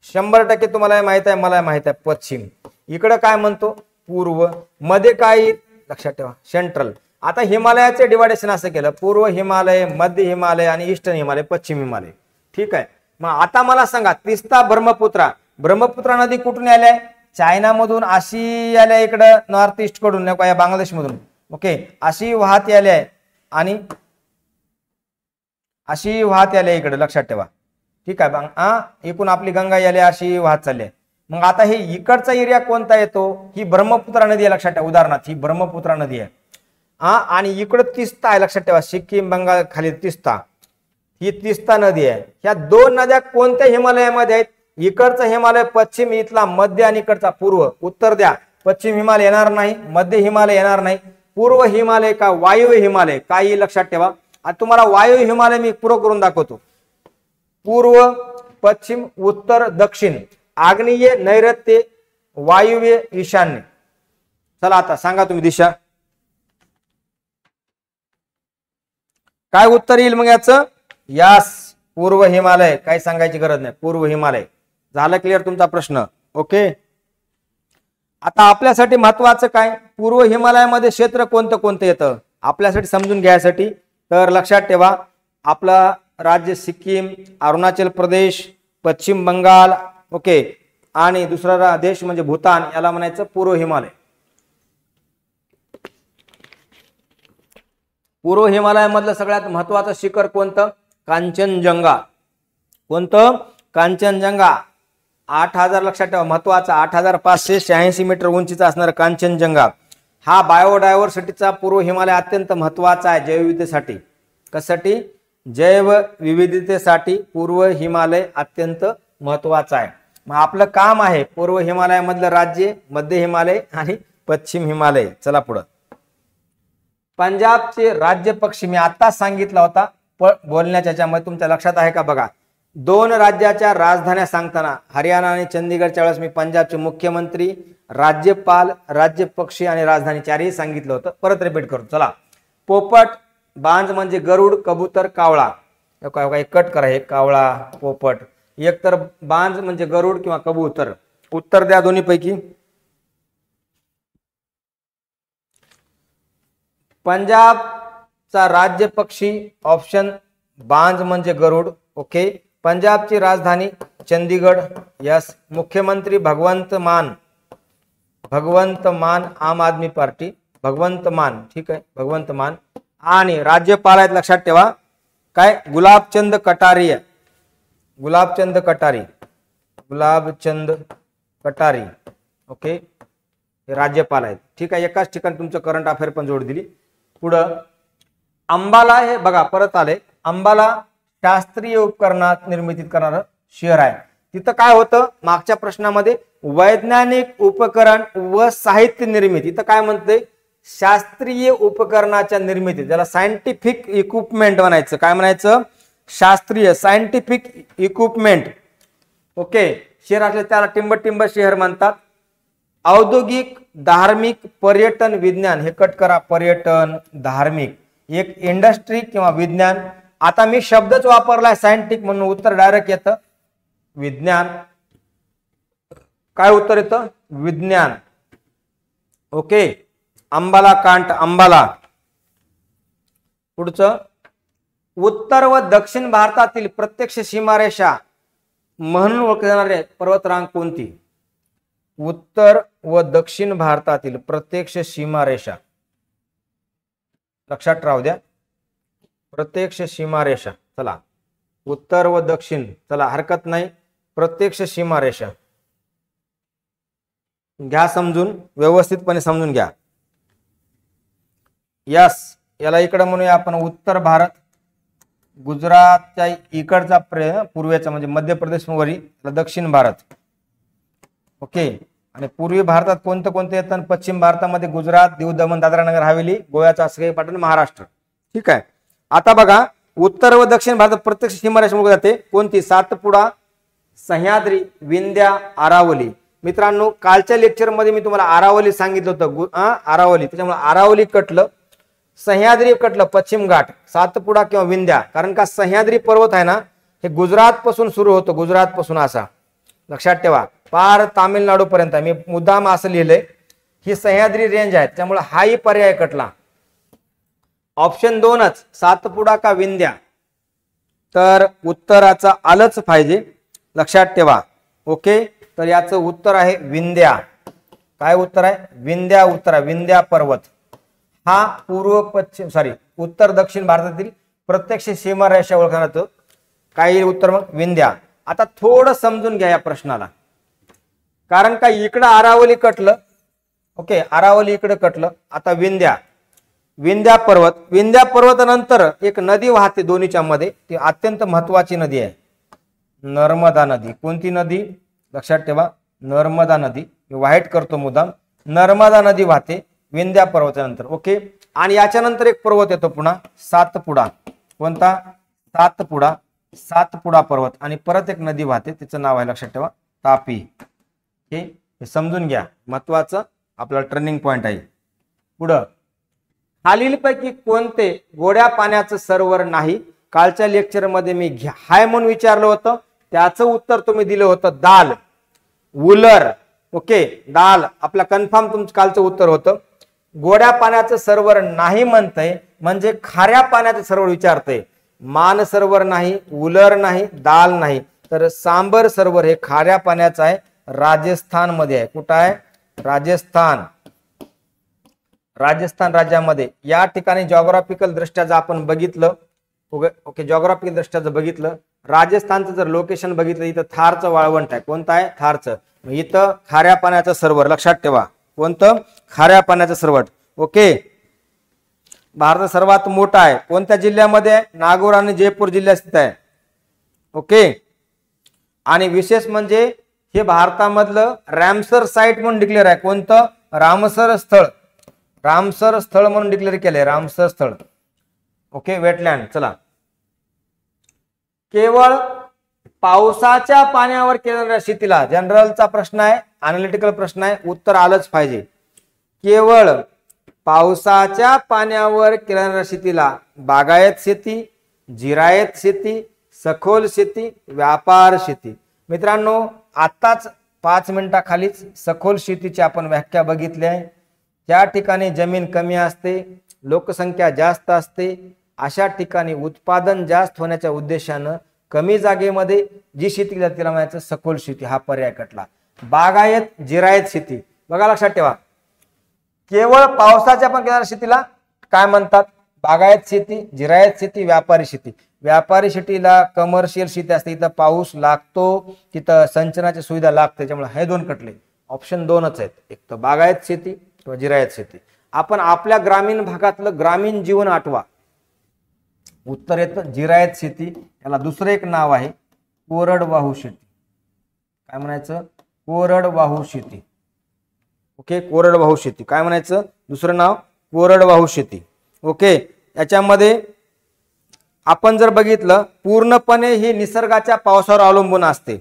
100% तुम्हाला माहित आहे, मला माहित आहे, पश्चिम. इकडे काय म्हणतो, पूर्व. मध्ये काय लक्षात ठेवा, सेंट्रल. आता हिमालयाचे डिवायडेशन असं केलं, पूर्व हिमालय, मध्य हिमालय आणि ईस्टर्न हिमालय, पश्चिम हिमालय. ठीक आहे, मग आता मला सांगा तिस्ता ब्रह्मपुत्रा नदी कुठून आल्या, चायना मधून अशी आल्या इकडं नॉर्थ ईस्ट कडून, या बांगलादेश मधून. ओके, अशी वाहत आल्या आणि अशी वाहत आल्या इकडे, लक्षात ठेवा. ठीक आहे, एकूण आपली गंगा याले अशी वाहत चालली आहे. मग आता हे इकडचा एरिया कोणता येतो, ही ब्रह्मपुत्रा नदी आहे, लक्षात ठेवा. उदाहरणार्थ ही ब्रह्मपुत्रा नदी आहे, आणि इकडे तिस्ता आहे, लक्षात ठेवा. सिक्कीम बंगाल खाली तिस्ता, ही तिस्ता नदी आहे. ह्या 2 नद्या कोणत्या हिमालयामध्ये आहेत, इकडचा हिमालय पश्चिम, इथला मध्य, आणि इकडचा पूर्व. उत्तर द्या, पश्चिम हिमालय येणार नाही, मध्य हिमालय येणार नाही, पूर्व हिमालय का वायव्य हिमालय, काही लक्षात ठेवा. आता तुम्हाला वायव्य हिमालय मी पुरं करून दाखवतो. पूर्व, पश्चिम, उत्तर, दक्षिण, आग्नेय, नैऋत्य, वायव्य, ईशान्य. चला आता सांगा तुम्ही दिशा. काय उत्तर येईल मग याचं? यास, पूर्व हिमालय. काही सांगायची गरज नाही, पूर्व हिमालय. झालं क्लिअर तुमचा प्रश्न? ओके. आता आपल्यासाठी महत्वाचं काय, पूर्व हिमालयामध्ये क्षेत्र कोणतं कोणतं येतं आपल्यासाठी समजून घ्यायसाठी. तर लक्षात ठेवा, आपला राज्य सिक्कीम, अरुणाचल प्रदेश, पश्चिम बंगाल, ओके, आणि दुसरा देश म्हणजे भूतान, याला म्हणायचं पूर्व हिमालय. पूर्व हिमालयामधलं सगळ्यात महत्वाचं शिखर कोणतं? कांचनजंगा. कोणतं? कांचनजंगा. 8,000 लक्षात ठेवा, महत्वाचा 8,586 मीटर उंचीचा असणारा कांचनजंगा हा बायोडायव्हर्सिटीचा पूर्व हिमालय अत्यंत महत्वाचा आहे जैवविविधतेसाठी. कशासाठी? जैवविविधतेसाठी पूर्व हिमालय अत्यंत महत्वाचा आहे. मग आपलं काम आहे पूर्व हिमालयामधलं राज्य, मध्य हिमालय आणि पश्चिम हिमालय. चला पुढं. पंजाबचे राज्य पक्षी मी आता सांगितला होता बोलण्याच्या याच्यामध्ये, तुमच्या लक्षात आहे का बघा. 2 राज्याच्या राजधान्या सांगताना हरियाणा आणि चंदीगडच्या वेळेस मी पंजाबचे मुख्यमंत्री, राज्यपाल, राज्य पक्षी आणि राजधानी चारही सांगितलं होतं. परत रिपीट करतो. चला. पोपट, बांज म्हणजे गरुड, कबूतर, कावळा. कट करा, हे कावळा, पोपट. एक तर बांज म्हणजे गरुड किंवा कबूतर. उत्तर द्या दोन्ही पैकी. पंजाबचा राज्य पक्षी ऑप्शन बांज म्हणजे गरुड. ओके. पंजाबची राजधानी चंदीगड. यस. मुख्यमंत्री भगवंत मान. भगवंत मान, आम आदमी पार्टी. भगवंत मान, ठीक आहे, भगवंत मान. आणि राज्यपाल आहेत लक्षात ठेवा काय, गुलाबचंद कटारी. गुलाबचंद कटारी. गुलाबचंद कटारी. ओके. हे राज्यपाल आहेत. ठीक आहे. एकाच ठिकाणी तुमचं करंट अफेअर पण जोड दिली. पुढं अंबाला, हे बघा परत आले. अंबाला शास्त्रीय उपकरणात निर्मिती करणारं शहर आहे. तिथं काय होतं मागच्या प्रश्नामध्ये, वैज्ञानिक उपकरण व साहित्य निर्मिती. इथं काय म्हणते, शास्त्रीय उपकरणाच्या निर्मिती, ज्याला सायंटिफिक इक्विपमेंट म्हणायचं. काय म्हणायचं? शास्त्रीय, सायंटिफिक इक्विपमेंट. ओके. शहर असले त्याला टिंब शहर म्हणतात. औद्योगिक, धार्मिक, पर्यटन, विज्ञान. हे कट करा, पर्यटन, धार्मिक. एक इंडस्ट्री किंवा विज्ञान. आता मी शब्दच वापरलाय सायंटिफिक म्हणून उत्तर डायरेक्ट येतं विज्ञान. काय उत्तर येतं? विज्ञान. ओके. अंबाला कांट, अंबाला. पुढचं, उत्तर व दक्षिण भारतातील प्रत्यक्ष सीमारेषा म्हणून ओळखले जाणारे पर्वतरांग कोणती? उत्तर व दक्षिण भारतातील प्रत्यक्ष सीमारेषा. लक्षात राहू द्या, प्रत्यक्ष सीमारेषा. चला, उत्तर व दक्षिण, चला हरकत नाही, प्रत्यक्ष सीमारेषा घ्या समजून, व्यवस्थितपणे समजून घ्या. यस, याला इकडे म्हणूया आपण उत्तर भारत. गुजरातच्या इकडचा पूर्वेचा म्हणजे मध्य प्रदेश वरील दक्षिण भारत. ओके. आणि पूर्वी भारतात कोणतं कोणतं येतं? पश्चिम भारतामध्ये गुजरात, दीव, दमण, दादरा नगर हवेली, गोव्याचा असं पाटण, महाराष्ट्र. ठीक आहे. आता बघा, उत्तर व दक्षिण भारतात प्रत्यक्ष सीमारेषा ओळखली जाते कोणती? सातपुडा, सह्याद्री, विंध्या, अरावली. मित्रांनो, कालच्या लेक्चर मध्ये मी तुम्हाला अरावली सांगितलं होतं. अरावली, त्याच्यामुळे अरावली कटलं, सह्याद्री कटलं, पश्चिम घाट, सातपुडा किंवा विंध्या. कारण का सह्याद्री पर्वत आहे ना, हे गुजरात पासून सुरू होतो, गुजरात पासून असा लक्षात ठेवा पार तामिळनाडू पर्यंत. मी मुद्दाम असं लिहिलंय, ही सह्याद्री रेंज आहे, त्यामुळे हाही पर्याय कटला. ऑप्शन 2च, सातपुडा का विंध्या. तर उत्तराचा आलंच पाहिजे, लक्षात ठेवा. ओके. तर याचं उत्तर आहे विंध्या. काय उत्तर आहे? विंध्या उत्तर आहे. विंध्या पर्वत हा पूर्व पश्चिम उत्तर दक्षिण भारतातील प्रत्यक्ष सीमारेषा ओळखण्यात काय उत्तर? मग विंध्या. आता थोडं समजून घ्या या प्रश्नाला, कारण का इकडं अरावली कटलं. ओके, अरावली इकडे कटलं. आता विंध्या, विंध्या पर्वत. विंध्या पर्वतानंतर एक नदी वाहते दोन्हीच्या मध्ये, ती अत्यंत महत्वाची नदी आहे, नर्मदा नदी. कोणती नदी? लक्षात ठेवा, नर्मदा नदी. मी वाईट करतो मुद्दाम. नर्मदा नदी वाहते विंध्या पर्वतानंतर. ओके. आणि याच्यानंतर एक पर्वत येतो पुन्हा, सातपुडा. कोणता? सातपुडा. सातपुडा पर्वत. आणि परत एक नदी वाहते, तिचं नाव आहे लक्षात ठेवा, तापी. हे समजून घ्या, महत्वाचं आपला टर्निंग पॉइंट आहे. पुढं खालीलपैकी कोणते गोड्या पाण्याचं सरोवर नाही? कालच्या लेक्चरमध्ये मी हाय म्हणून विचारलं होतं, त्याचं उत्तर तुम्ही दिलं होतं दाल, वुलर. ओके, दाल आपला कन्फर्म तुमचं कालचं उत्तर होतं. गोड्या पाण्याचं सरोवर नाही म्हणतंय म्हणजे खाऱ्या पाण्याचं सरोवर विचारतंय. मान सरोवर नाही, वुलर नाही, दाल नाही, तर सांबर सरोवर हे खाऱ्या पाण्याचं आहे, राजस्थान मध्ये आहे. कुठं आहे? राजस्थान. राजस्थान राज्यामध्ये. या ठिकाणी जॉग्राफिकल दृष्ट्या जर आपण बघितलं, ओके, जॉग्राफिकल दृष्ट्या जर बघितलं, राजस्थानचं जर लोकेशन बघितलं, इथं थारचं वाळवंट आहे. कोणतं आहे? थारचं. इथं खाऱ्या पाण्याचं सरोवर, लक्षात ठेवा. कोणतं? खाऱ्या पाण्याचं सरोवर. ओके, भारत सर्वात मोठा आहे. कोणत्या जिल्ह्यामध्ये आहे? नागौर आणि जयपूर जिल्ह्यात स्थित आहे. ओके, आणि विशेष म्हणजे हे भारतामधलं रॅमसर साइट म्हणून डिक्लेअर आहे. कोणतं? रामसर स्थळ. रामसर स्थळ म्हणून डिक्लेअर केलंय, रामसर स्थळ. Okay, wetland. चला, केवळ पावसाच्या पाण्यावर केलेल्या शेतीला, जनरलचा प्रश्न आहे, अनालिटिकल प्रश्न आहे, उत्तर आलंच पाहिजे. केवळ पावसाच्या पाण्यावर केलेल्या शेतीला बागायत शेती, जिरायत शेती, सखोल शेती, व्यापार शेती. मित्रांनो, आताच 5 मिनिटाखालीच सखोल शेतीची आपण व्याख्या बघितली आहे. त्या ठिकाणी जमीन कमी असते, लोकसंख्या जास्त असते, अशा ठिकाणी उत्पादन जास्त होण्याच्या उद्देशानं कमी जागेमध्ये जी शेती केली तिला म्हणायचं सखोल शेती. हा पर्याय कटला. बागायत, जिरायत शेती. बघा, लक्षात ठेवा, केवळ पावसाच्या पण केलेल्या शेतीला काय म्हणतात? बागायत शेती, जिरायत शेती, व्यापारी शेती. व्यापारी शेतीला कमर्शियल शेती असते, इथं पाऊस लागतो, तिथं सिंचनाची सुविधा लागते, त्याच्यामुळे हे दोन कटले. ऑप्शन 2च आहेत, एक तर बागायत शेती किंवा जिरायत शेती. आपण आपल्या ग्रामीण भागातलं ग्रामीण जीवन आठवा. उत्तर येतं जिरायत शेती. याला दुसरं एक नाव आहे कोरडवाहू शेती. काय म्हणायचं? कोरडवाहू शेती. ओके, कोरडवाहू शेती. काय म्हणायचं? दुसरं नाव कोरडवाहू शेती. ओके, याच्यामध्ये आपण जर बघितलं, पूर्णपणे ही निसर्गाच्या पावसावर अवलंबून असते.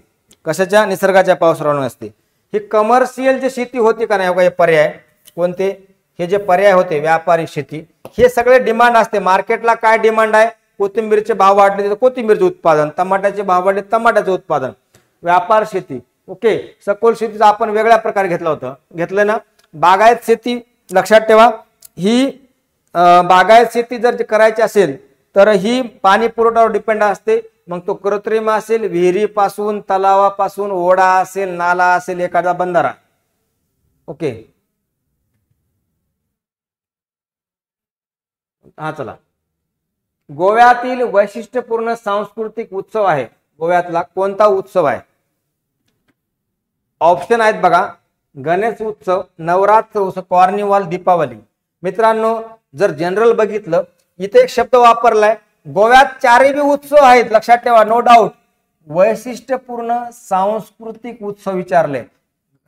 कशाच्या? निसर्गाच्या पावसावर अवलंबून असते. ही कमर्शियल जी शेती होती का नाही, हे पर्याय कोणते? हे जे पर्याय होते व्यापारी शेती, हे सगळे डिमांड असते. मार्केटला काय डिमांड आहे? कोथिंबीरचे भाव वाढले तर कोथिंबीरचे उत्पादन, टमाट्याचे भाव वाढले टमाट्याचे उत्पादन. व्यापार शेती. ओके, सखोल शेतीचा आपण वेगळ्या प्रकारे घेतलं ना. बागायत शेती लक्षात ठेवा, ही बागायत शेती जर करायची असेल तर ही पाणी पुरवठ्यावर डिपेंड असते. मग तो कृत्रिम असेल, विहिरीपासून, तलावापासून, ओढा असेल, नाला असेल, एखादा बंधारा. ओके, हा चला. गोव्यातील वैशिष्ट्यपूर्ण सांस्कृतिक उत्सव आहे. गोव्यातला कोणता उत्सव आहे? ऑप्शन आहेत बघा, गणेश उत्सव, नवरात्र उत्सव, कार्निवाल, दीपावली. मित्रांनो, जर जनरल बघितलं, इथे एक शब्द वापरलाय, गोव्यात 4ही उत्सव आहेत, लक्षात ठेवा, नो डाऊट. वैशिष्ट्यपूर्ण सांस्कृतिक उत्सव विचारले.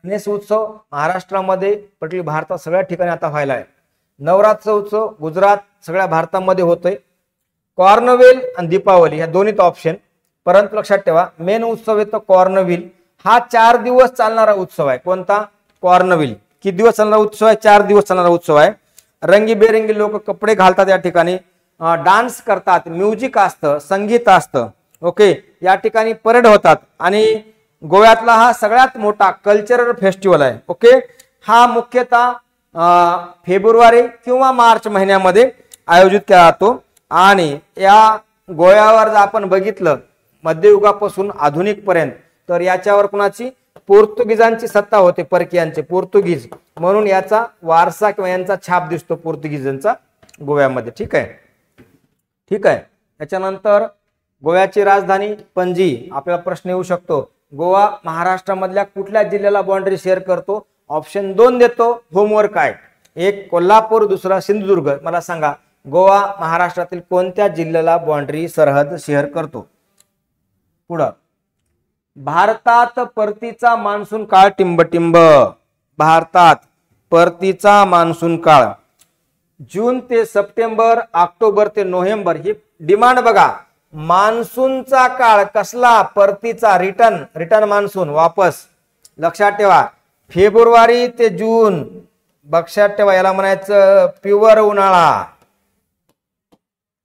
गणेश उत्सव महाराष्ट्रामध्ये, पटली भारतात सगळ्या ठिकाणी आता व्हायला आहे. नवरात्र उत्सव गुजरात, सगळ्या भारतामध्ये होतोय. कॉर्नवेल आणि दीपावली ह्या दोन्हीत ऑप्शन. परंतु लक्षात ठेवा, मेन उत्सव येतो कॉर्नवेल. हा 4 दिवस चालणारा उत्सव आहे. कोणता? कॉर्नवेल. किती दिवस चालणारा उत्सव आहे? 4 दिवस चालणारा उत्सव आहे. रंगीबेरंगी लोक कपडे घालतात या ठिकाणी, डान्स करतात, म्युझिक असतं, संगीत असतं. ओके, या ठिकाणी परेड होतात आणि गोव्यातला हा सगळ्यात मोठा कल्चरल फेस्टिवल आहे. ओके, हा मुख्यतः फेब्रुवारी किंवा मार्च महिन्यामध्ये आयोजित केला जातो. आणि या गोव्यावर जर आपण बघितलं मध्ययुगापासून आधुनिक पर्यंत, तर याच्यावर कुणाची? पोर्तुगीजांची सत्ता होते, परकीयांचे, पोर्तुगीज. म्हणून याचा वारसा किंवा यांचा छाप दिसतो पोर्तुगीजांचा गोव्यामध्ये. ठीक आहे, ठीक आहे. त्याच्यानंतर गोव्याची राजधानी पणजी. आपल्याला प्रश्न येऊ शकतो, गोवा महाराष्ट्रामधल्या कुठल्या जिल्ह्याला बाउंड्री शेअर करतो? ऑप्शन 2 देतो. होमवर्क आहे, एक कोल्हापूर, दुसरा सिंधुदुर्ग. मला सांगा, गोवा महाराष्ट्रातील कोणत्या जिल्ह्याला बाउंड्री सरहद शेअर करतो? पुढं, भारतात परतीचा मान्सून काळ टिंबटिंब. भारतात परतीचा मान्सून काळ जून ते सप्टेंबर, ऑक्टोबर ते नोव्हेंबर. ही डिमांड बघा. मान्सूनचा काळ कसला? परतीचा, रिटर्न मान्सून, वापस. लक्षात ठेवा, फेब्रुवारी ते जून लक्षात ठेवा, याला म्हणायचं प्युअर उन्हाळा.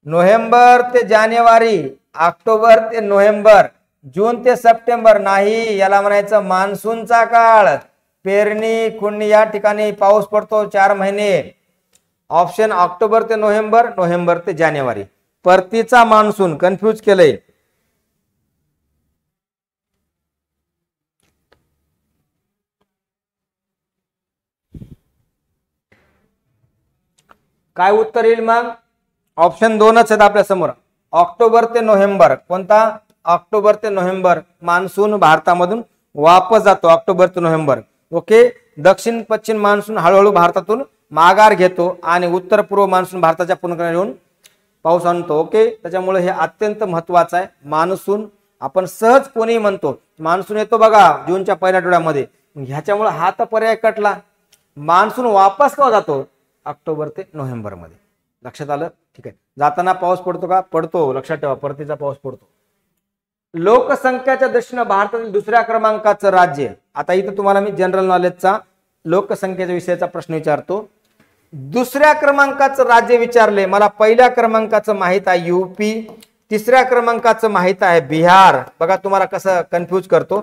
नोव्हेंबर ते जानेवारी, ऑक्टोबर ते नोव्हेंबर, जून ते सप्टेंबर नाही, याला म्हणायचं मान्सूनचा काळ. पेरणी खुडणी या ठिकाणी पाऊस पडतो 4 महिने. ऑप्शन ऑक्टोबर ते नोव्हेंबर, नोव्हेंबर ते जानेवारी. परतीचा मान्सून कन्फ्यूज केलंय. काय उत्तर येईल मग? ऑप्शन 2च आहेत आपल्या समोर. ऑक्टोबर ते नोव्हेंबर. कोणता? ऑक्टोबर ते नोव्हेंबर मान्सून भारतामधून वापस जातो, ऑक्टोबर ते नोव्हेंबर. ओके. दक्षिण पश्चिम मान्सून हळूहळू भारतातून माघार घेतो आणि उत्तर पूर्व मान्सून भारताच्या पूर्ण येऊन पाऊस आणतो. ओके. त्याच्यामुळे हे अत्यंत महत्वाचं आहे. मान्सून आपण सहज कोणी म्हणतो, मान्सून येतो बघा जूनच्या पहिल्या आठवड्यामध्ये, ह्याच्यामुळे हा तर पर्याय कटला. मान्सून वापस का जातो? ऑक्टोबर ते नोव्हेंबर मध्ये. लक्षात आलं? ठीक आहे. जाताना पाऊस पडतो का? पडतो. लक्षात ठेवा, परतीचा पाऊस पडतो. लोकसंख्याच्या दृष्टीने भारतातील दुसऱ्या क्रमांकाचं राज्य. आता इथं तुम्हाला मी जनरल नॉलेजचा लोकसंख्येच्या विषयाचा प्रश्न विचारतो. दुसऱ्या क्रमांकाचं राज्य विचारले. मला पहिल्या क्रमांकाचं माहित आहे यूपी, तिसऱ्या क्रमांकाचं माहित आहे बिहार. बघा तुम्हाला कसं कन्फ्यूज करतो.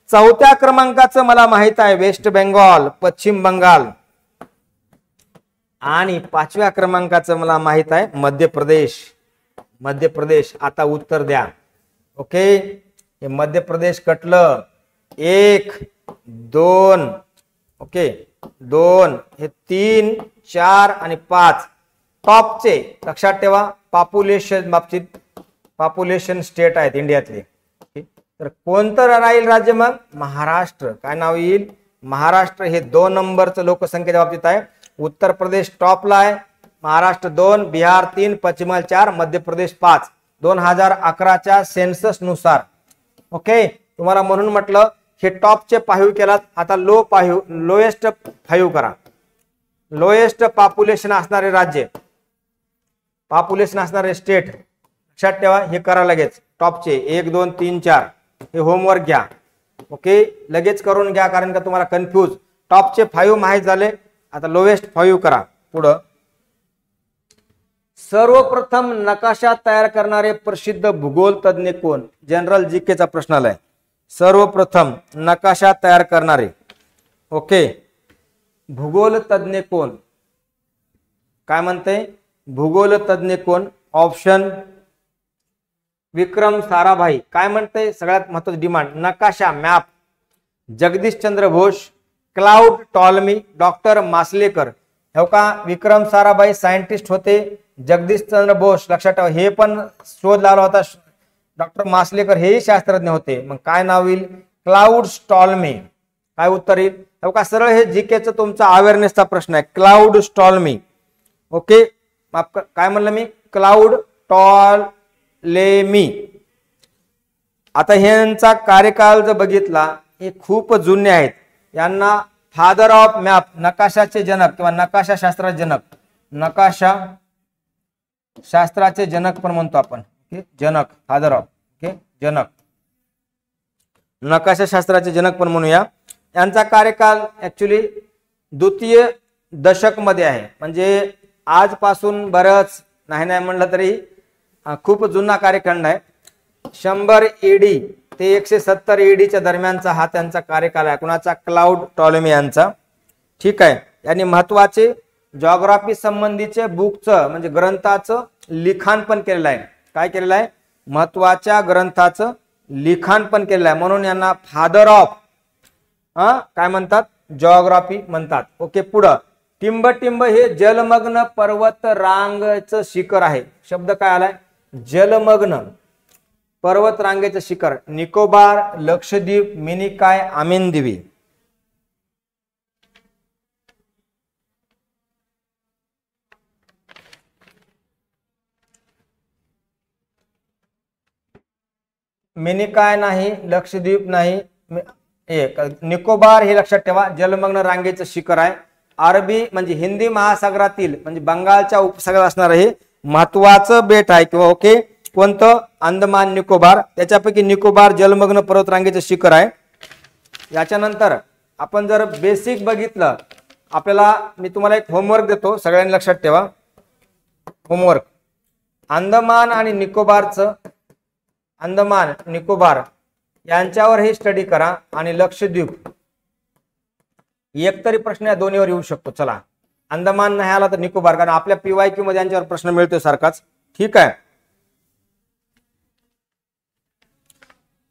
चौथ्या क्रमांकाचं मला माहित आहे वेस्ट बेंगॉल, पश्चिम बंगाल. आणि 5व्या क्रमांकाचं मला माहित आहे मध्य प्रदेश. मध्य प्रदेश. आता उत्तर द्या. ओके. हे मध्य प्रदेश कटलं. 1 2. ओके. 2 हे 3 4 आणि 5 टॉपचे. लक्षात ठेवा, पॉप्युलेशन बाबतीत पॉप्युलेशन स्टेट आहेत इंडियातले. तर कोणतं राहील राज्य मग? महाराष्ट्र. काय नाव येईल? महाराष्ट्र. हे 2 नंबरचं लोकसंख्येच्या बाबतीत आहे. उत्तर प्रदेश टॉपला आहे, महाराष्ट्र 2, बिहार 3, पश्चिम बंगाल 4, मध्य प्रदेश 5. 2011च्या सेन्सस नुसार. ओके. तुम्हाला म्हणून म्हटलं हे टॉपचे 5 केलात. आता लोएस्ट 5 करा. लोएस्ट पॉप्युलेशन असणारे राज्य, पॉप्युलेशन असणारे स्टेट. लक्षात ठेवा, हे करा लगेच. टॉपचे 1 2 3 4 हे होमवर्क घ्या. ओके. लगेच करून घ्या, कारण का तुम्हाला कन्फ्यूज. टॉपचे 5 माहीत झाले. आता लोएस्ट 5 करा. पुढं सर्वप्रथम नकाशा तयार करणारे प्रसिद्ध भूगोल तज्ञ कोण? जनरल जीकेचा प्रश्न आलाय. सर्वप्रथम नकाशा तयार करणारे. ओके. भूगोल तज्ञ कोण? काय म्हणते? भूगोल तज्ञ कोण? ऑप्शन विक्रम साराभाई. काय म्हणते? सगळ्यात महत्वाची डिमांड नकाशा map. Jagdish Chandra Bose, cloud Ptolemy, doctor मासलेकर. हो का? विक्रम साराभाई सायंटिस्ट होते. जगदीश चंद्र बोस लक्षात ठेवा, हे पण शोध लावला होता. डॉक्टर मासलेकर हेही शास्त्रज्ञ होते. मग काय नाव येईल? Cloud Ptolemy. काय उत्तर येईल? हो का? सरळ हे जीकेचं तुमचा अवेअरनेसचा प्रश्न आहे. Cloud Ptolemy. ओके. काय म्हणलं मी? Cloud Ptolemy. आता ह्यांचा कार्यकाल जर बघितला, हे खूप जुने आहेत. यांना फादर ऑफ मॅप, नकाशाचे जनक किंवा नकाशा शास्त्राचे जनक, नकाशा शास्त्राचे जनक पण म्हणतो आपण. जनक, फादर ऑफ. ओके. जनक, नकाशा शास्त्राचे जनक पण म्हणूया. यांचा कार्यकाल ऍक्च्युली द्वितीय दशक मध्ये आहे. म्हणजे आजपासून बरंच नाही म्हणलं तरी खूप जुना कार्यखंड आहे. 100 ED ते 170 EDच्या दरम्यानचा हा त्यांचा कार्यकाल आहे. कुणाचा? क्लाउड टॉलेमी यांचा. ठीक आहे. यांनी महत्वाचे जॉग्राफी संबंधीचे बुकचं म्हणजे ग्रंथाचं लिखाण पण केलेलं आहे. काय केलेलं आहे? महत्वाच्या ग्रंथाचं लिखाण पण केलेलं आहे. म्हणून यांना फादर ऑफ काय म्हणतात? जॉग्राफी म्हणतात. ओके. पुढं टिंबटिंब हे जलमग्न पर्वत रांगचं शिखर आहे. शब्द काय आलाय? जलमग्न पर्वत रांगेचं शिखर. निकोबार, लक्षद्वीप, मिनिकॉय, आमिनदिवी. मिनिकॉय नाही, लक्षद्वीप नाही, निकोबार हे लक्षात ठेवा. जलमग्न रांगेचं शिखर आहे. अरबी म्हणजे हिंदी महासागरातील म्हणजे बंगालच्या उपसागरात असणारं हे महत्वाचं बेट आहे किंवा ओके. कोणतं? अंदमान निकोबार. त्याच्यापैकी निकोबार जलमग्न पर्वतरांगेचं शिखर आहे. याच्यानंतर आपण जर बेसिक बघितलं, आपल्याला मी तुम्हाला एक होमवर्क देतो, सगळ्यांनी लक्षात ठेवा. होमवर्क, अंदमान आणि निकोबार यांच्यावर हे स्टडी करा आणि लक्षद्वीप एक तरी प्रश्न या दोन्हीवर येऊ शकतो. चला, अंदमान नाही आला तर निकोबार, कारण आपल्या PYQ मध्ये यांच्यावर प्रश्न मिळतोय सारखाच. ठीक आहे.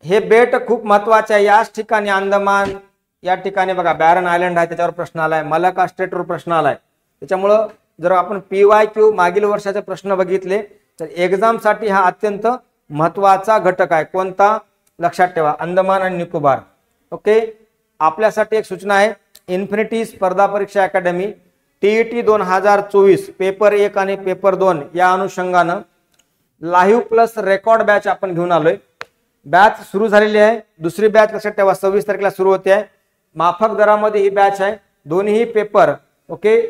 हे बेट खूप महत्वाचे आहे. याच ठिकाणी अंदमान या ठिकाणी बघा बॅरन आयलंड आहे, त्याच्यावर प्रश्न आलाय. मलाका स्ट्रेटवर प्रश्न आलाय. त्याच्यामुळं जर आपण PYQ मागील वर्षाचे प्रश्न बघितले तर एक्झाम साठी हा अत्यंत महत्वाचा घटक आहे. कोणता? लक्षात ठेवा, अंदमान आणि निकोबार. ओके. आपल्यासाठी एक सूचना आहे, इन्फिनिटी स्पर्धा परीक्षा अकॅडमी TET 2024 पेपर 1 आणि पेपर 2 या अनुषंगानं लाईव्ह प्लस रेकॉर्ड बॅच आपण घेऊन आलोय. बॅच सुरू झालेली आहे. दुसरी बॅच लक्षात ठेवा 26 तारखेला सुरू होते आहे. माफक दरामध्ये ही बॅच आहे. दोन्ही पेपर ओके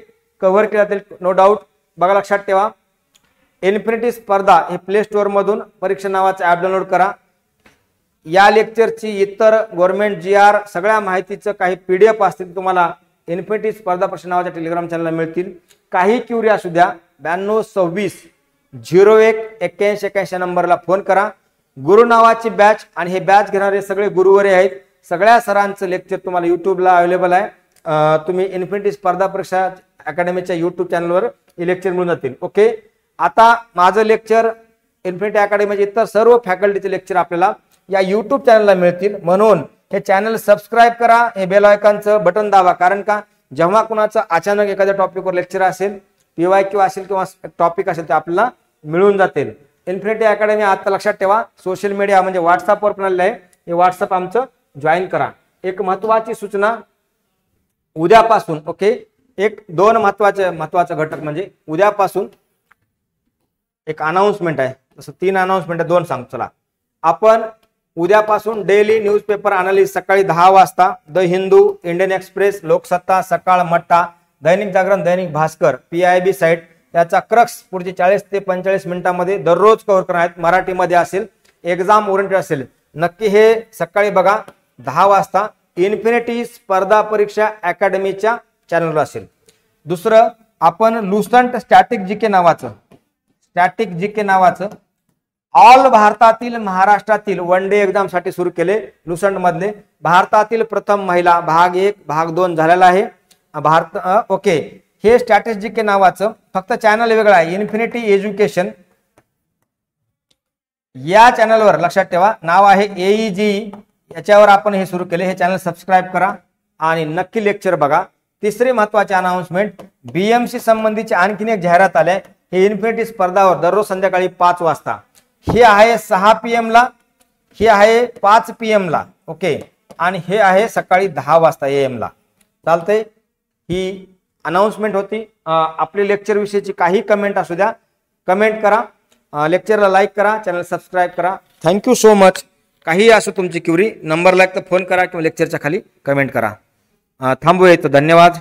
कव्हर केले जातील, नो डाऊट. बघा, लक्षात ठेवा, इन्फिनिटी स्पर्धा हे प्ले स्टोअर मधून परीक्षा नावाचं ऍप डाउनलोड करा. या लेक्चरची इतर गव्हर्नमेंट GR सगळ्या माहितीचं काही PDF असतील तुम्हाला इन्फिनिटी स्पर्धा परीक्षा नावाच्या टेलिग्राम चॅनलला मिळतील. काही क्युरी असू द्या 9226 01 81 81 नंबरला फोन करा. गुरु नावाची बॅच आणि हे बॅच घेणारे सगळे गुरुवरे आहेत. सगळ्या सरांचं लेक्चर तुम्हाला युट्यूबला अवेलेबल आहे. तुम्ही इन्फिनिटी स्पर्धा परीक्षा अकॅडमीच्या युट्यूब चॅनलवर हे लेक्चर मिळून जातील. ओके. आता माझं लेक्चर इन्फिनिटी अकॅडमीचे इतर सर्व फॅकल्टीचे लेक्चर आपल्याला या युट्यूब चॅनलला मिळतील. म्हणून हे चॅनल सबस्क्राईब करा, हे बेल आयकॉनचं बटन दाबा. कारण का जेव्हा कुणाचं अचानक एखाद्या टॉपिकवर लेक्चर असेल, PYQ असेल किंवा टॉपिक असेल ते आपल्याला मिळून जातील. इन्फिनिटी अकॅडमी आता लक्षात ठेवा सोशल मीडिया म्हणजे व्हॉट्सअपवर पण आलेलं आहे. हे व्हॉट्सअप आमचं जॉईन करा. एक महत्वाची सूचना उद्यापासून, ओके, एक दोन महत्वाचा घटक म्हणजे उद्यापासून एक अनाउन्समेंट आहे. तसं 3 अनाउन्समेंट आहे, 2 सांग. चला, आपण उद्यापासून डेली न्यूजपेपर अनालिसिस सकाळी 10 वाजता the Hindu, Indian express, Loksatta, सकाळ, मट्टा, दैनिक जागरण, दैनिक भास्कर, PIB साइट याचा क्रक्स पुढची 40 ते 45 मिनिटांमध्ये दररोज कव्हर करणार आहेत. मराठीमध्ये असेल, एक्झाम ओरिएंटेड असेल. नक्की हे सकाळी बघा 10 वाजता इन्फिनिटी स्पर्धा परीक्षा अकॅडमीच्या चॅनलवर असेल. दुसरं, आपण लुसंट स्टॅटिक जीके नावाचं ऑल भारतातील महाराष्ट्रातील वन डे एक्झाम साठी सुरू केले. लुसंट मधले भारतातील प्रथम महिला भाग 1 भाग 2 झालेला आहे. ओके. हे स्ट्रॅटेजी नावाचं फक्त चॅनल वेगळं आहे, इन्फिनिटी एज्युकेशन या चॅनलवर लक्षात ठेवा नाव आहे AEG. याच्यावर आपण हे सुरू केले. हे चॅनल सबस्क्राईब करा आणि नक्की लेक्चर बघा. तिसरी महत्वाची अनाउन्समेंट, BMC संबंधीची आणखीन एक जाहिरात आली. हे इन्फिनिटी स्पर्धावर दररोज संध्याकाळी 5 वाजता. हे आहे 6 PM ला, हे आहे 5 PM ला. ओके. आणि हे आहे सकाळी 10 वाजता AM ला. चालतंय. ही अनाउन्समेंट होती. आपले लेक्चर विषयीची काही कमेंट असू द्या, कमेंट करा. लेक्चरला लाईक करा, चॅनल सबस्क्राईब करा. Thank you so much. काही असो तुमची क्युरी, नंबरला एक तर फोन करा किंवा लेक्चरच्या खाली कमेंट करा. थांबूया इथं. धन्यवाद.